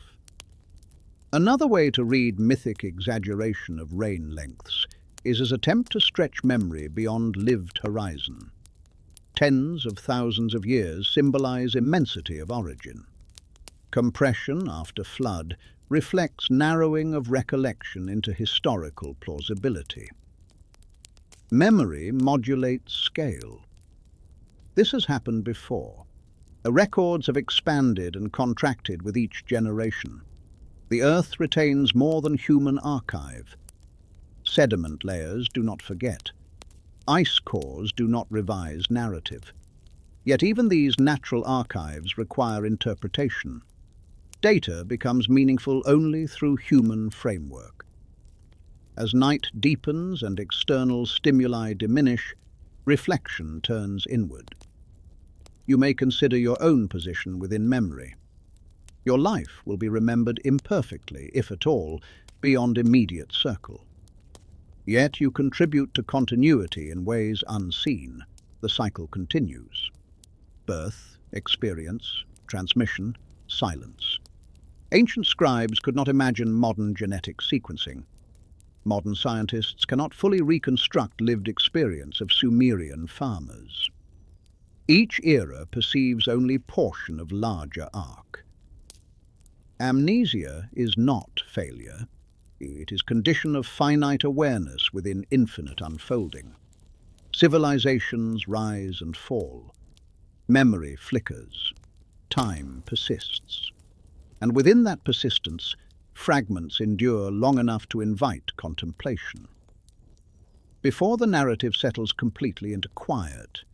Another way to read mythic exaggeration of reign lengths is as attempt to stretch memory beyond lived horizon. Tens of thousands of years symbolize immensity of origin. Compression after flood reflects narrowing of recollection into historical plausibility. Memory modulates scale. This has happened before. The records have expanded and contracted with each generation. The Earth retains more than human archive. Sediment layers do not forget. Ice cores do not revise narrative. Yet even these natural archives require interpretation. Data becomes meaningful only through human framework. As night deepens and external stimuli diminish, reflection turns inward. You may consider your own position within memory. Your life will be remembered imperfectly, if at all, beyond immediate circle. Yet you contribute to continuity in ways unseen. The cycle continues. Birth, experience, transmission, silence. Ancient scribes could not imagine modern genetic sequencing. Modern scientists cannot fully reconstruct lived experience of Sumerian farmers. Each era perceives only portion of larger arc. Amnesia is not failure. It is condition of finite awareness within infinite unfolding. Civilizations rise and fall. Memory flickers. Time persists. And within that persistence, fragments endure long enough to invite contemplation. Before the narrative settles completely into quiet,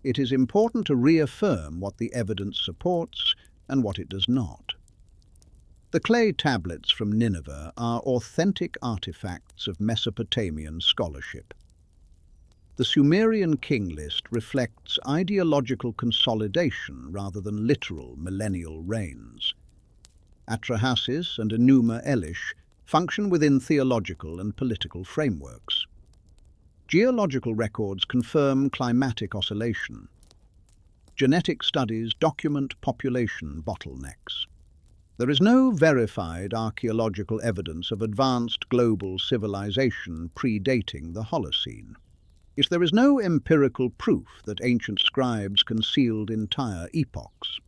it is important to reaffirm what the evidence supports and what it does not. The clay tablets from Nineveh are authentic artifacts of Mesopotamian scholarship. The Sumerian King List reflects ideological consolidation rather than literal millennial reigns. Atrahasis and Enuma Elish function within theological and political frameworks. Geological records confirm climatic oscillation. Genetic studies document population bottlenecks. There is no verified archaeological evidence of advanced global civilization predating the Holocene. Yet there is no empirical proof that ancient scribes concealed entire epochs.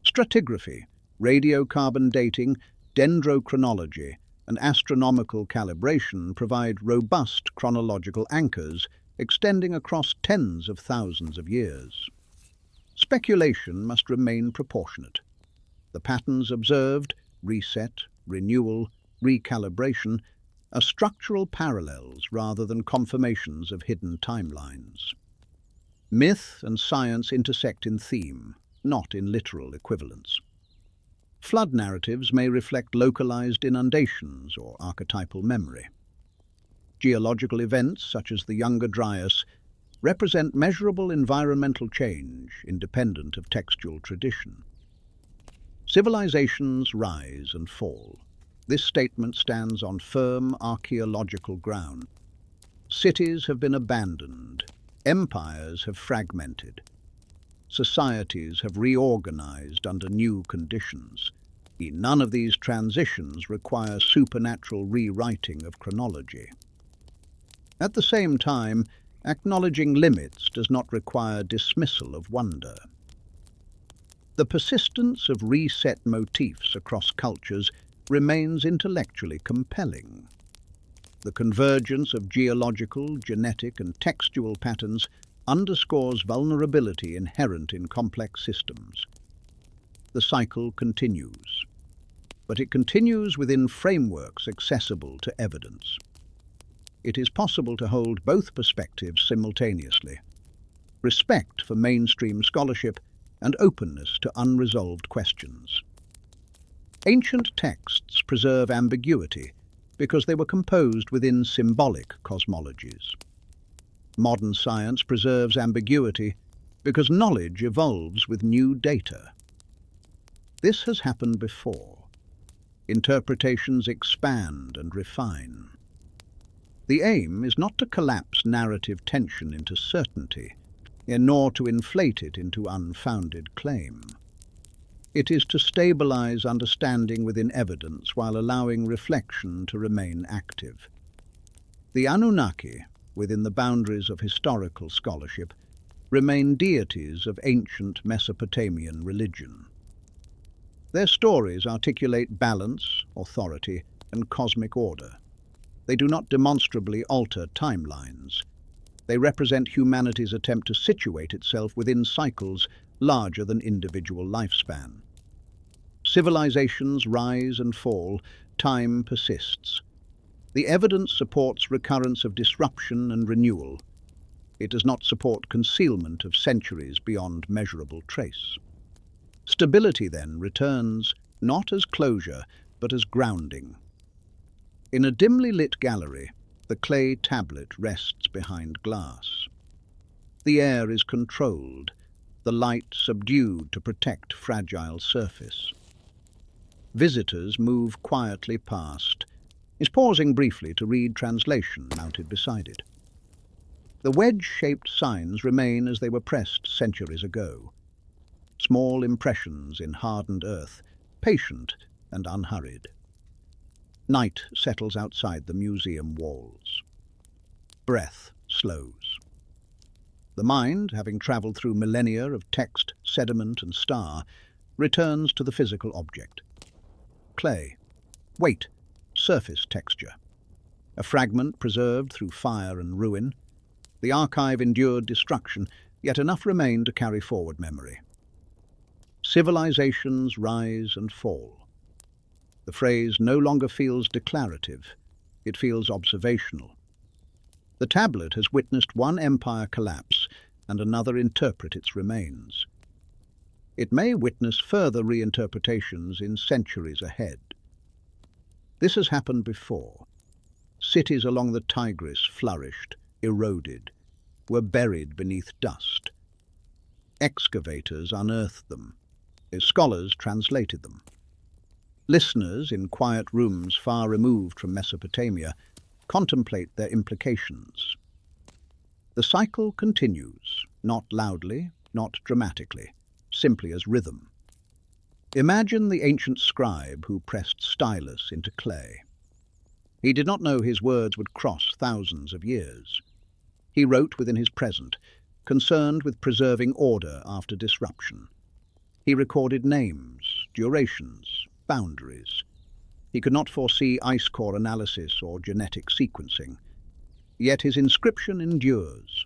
Stratigraphy, radiocarbon dating, dendrochronology, and astronomical calibration provide robust chronological anchors extending across tens of thousands of years. Speculation must remain proportionate. The patterns observed, reset, renewal, recalibration, are structural parallels rather than confirmations of hidden timelines. Myth and science intersect in theme, not in literal equivalence. Flood narratives may reflect localized inundations or archetypal memory. Geological events, such as the Younger Dryas, represent measurable environmental change independent of textual tradition. Civilizations rise and fall. This statement stands on firm archaeological ground. Cities have been abandoned. Empires have fragmented. Societies have reorganized under new conditions. None of these transitions require supernatural rewriting of chronology. At the same time, acknowledging limits does not require dismissal of wonder. The persistence of reset motifs across cultures remains intellectually compelling. The convergence of geological, genetic, and textual patterns underscores vulnerability inherent in complex systems. The cycle continues. but it continues within frameworks accessible to evidence. It is possible to hold both perspectives simultaneously: respect for mainstream scholarship and openness to unresolved questions. Ancient texts preserve ambiguity because they were composed within symbolic cosmologies. Modern science preserves ambiguity because knowledge evolves with new data. This has happened before. Interpretations expand and refine. The aim is not to collapse narrative tension into certainty, nor to inflate it into unfounded claim. It is to stabilize understanding within evidence while allowing reflection to remain active. The Anunnaki, within the boundaries of historical scholarship, remain deities of ancient Mesopotamian religion. Their stories articulate balance, authority, and cosmic order. They do not demonstrably alter timelines. They represent humanity's attempt to situate itself within cycles larger than individual lifespan. Civilizations rise and fall, time persists. The evidence supports recurrence of disruption and renewal. It does not support concealment of centuries beyond measurable trace. Stability, then, returns not as closure, but as grounding. In a dimly lit gallery, the clay tablet rests behind glass. The air is controlled, the light subdued to protect fragile surface. Visitors move quietly past, pausing briefly to read translation mounted beside it. The wedge-shaped signs remain as they were pressed centuries ago. Small impressions in hardened earth, patient and unhurried. Night settles outside the museum walls. Breath slows. The mind, having travelled through millennia of text, sediment and star, returns to the physical object. Clay, weight, surface texture. A fragment preserved through fire and ruin. The archive endured destruction, yet enough remained to carry forward memory. Civilizations rise and fall. The phrase no longer feels declarative, it feels observational. The tablet has witnessed one empire collapse and another interpret its remains. It may witness further reinterpretations in centuries ahead. This has happened before. Cities along the Tigris flourished, eroded, were buried beneath dust. Excavators unearthed them. Scholars translated them. Listeners in quiet rooms far removed from Mesopotamia contemplate their implications. The cycle continues, not loudly, not dramatically, simply as rhythm. Imagine the ancient scribe who pressed stylus into clay. He did not know his words would cross thousands of years. He wrote within his present, concerned with preserving order after disruption. He recorded names, durations, boundaries. He could not foresee ice core analysis or genetic sequencing. Yet his inscription endures.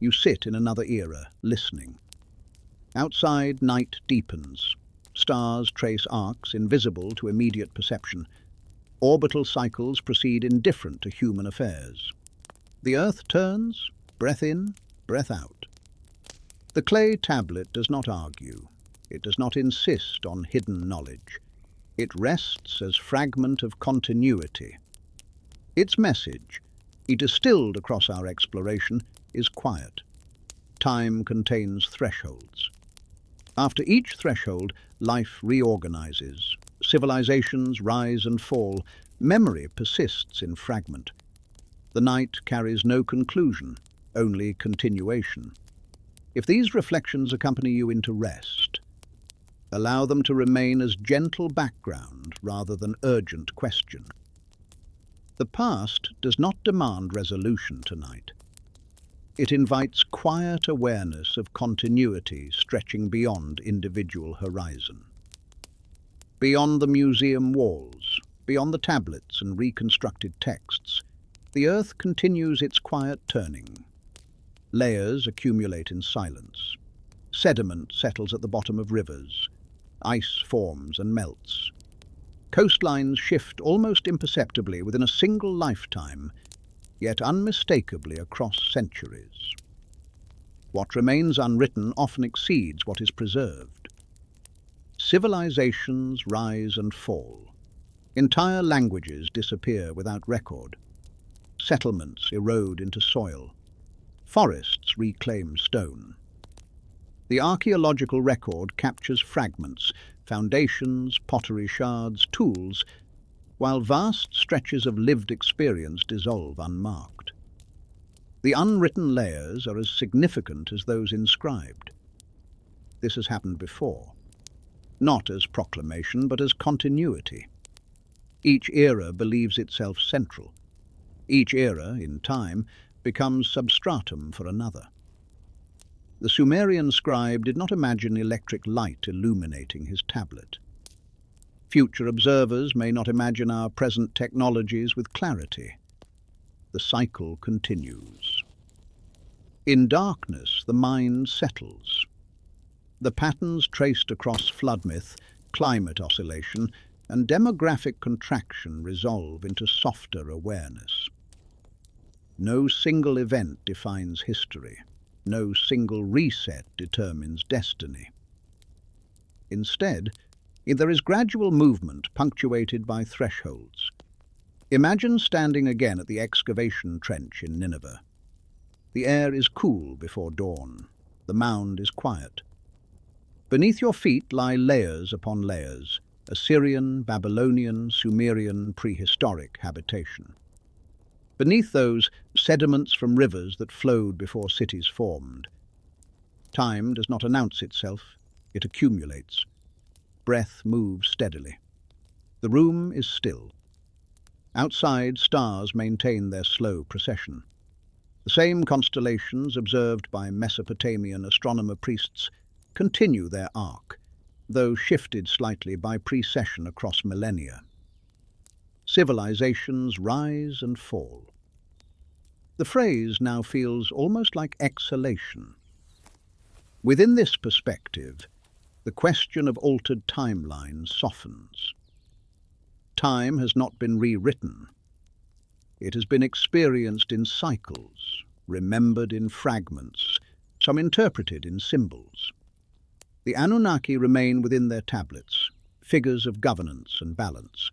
You sit in another era, listening. Outside, night deepens. Stars trace arcs invisible to immediate perception. Orbital cycles proceed indifferent to human affairs. The Earth turns, breath in, breath out. The clay tablet does not argue. It does not insist on hidden knowledge. It rests as fragment of continuity. Its message, distilled across our exploration, is quiet. Time contains thresholds. After each threshold, life reorganizes. Civilizations rise and fall. Memory persists in fragment. The night carries no conclusion, only continuation. If these reflections accompany you into rest, allow them to remain as gentle background rather than urgent question. The past does not demand resolution tonight. It invites quiet awareness of continuity stretching beyond individual horizon. Beyond the museum walls, beyond the tablets and reconstructed texts, the earth continues its quiet turning. Layers accumulate in silence. Sediment settles at the bottom of rivers. Ice forms and melts. Coastlines shift almost imperceptibly within a single lifetime, yet unmistakably across centuries. What remains unwritten often exceeds what is preserved. Civilizations rise and fall. Entire languages disappear without record. Settlements erode into soil. Forests reclaim stone. The archaeological record captures fragments, foundations, pottery shards, tools, while vast stretches of lived experience dissolve unmarked. The unwritten layers are as significant as those inscribed. This has happened before, not as proclamation but as continuity. Each era believes itself central. Each era, in time, becomes substratum for another. The Sumerian scribe did not imagine electric light illuminating his tablet. Future observers may not imagine our present technologies with clarity. The cycle continues. In darkness, the mind settles. The patterns traced across flood myth, climate oscillation, and demographic contraction resolve into softer awareness. No single event defines history. No single reset determines destiny. Instead, there is gradual movement punctuated by thresholds. Imagine standing again at the excavation trench in Nineveh. The air is cool before dawn. The mound is quiet. Beneath your feet lie layers upon layers, Assyrian, Babylonian, Sumerian, prehistoric habitation. Beneath those, sediments from rivers that flowed before cities formed. Time does not announce itself, it accumulates. Breath moves steadily. The room is still. Outside, stars maintain their slow procession. The same constellations observed by Mesopotamian astronomer priests continue their arc, though shifted slightly by precession across millennia. Civilizations rise and fall. The phrase now feels almost like exhalation. Within this perspective, the question of altered timelines softens. Time has not been rewritten. It has been experienced in cycles, remembered in fragments, some interpreted in symbols. The Anunnaki remain within their tablets, figures of governance and balance.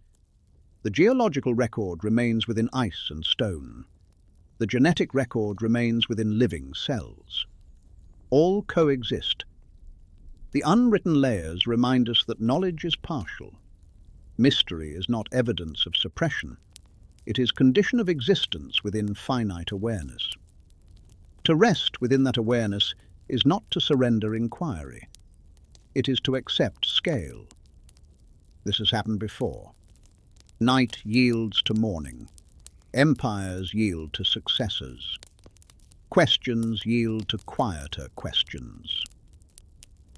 The geological record remains within ice and stone. The genetic record remains within living cells. All coexist. The unwritten layers remind us that knowledge is partial. Mystery is not evidence of suppression. It is condition of existence within finite awareness. To rest within that awareness is not to surrender inquiry. It is to accept scale. This has happened before. Night yields to morning. Empires yield to successors. Questions yield to quieter questions.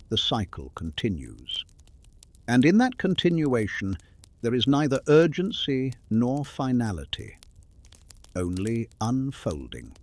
The cycle continues. And in that continuation, there is neither urgency nor finality, only unfolding.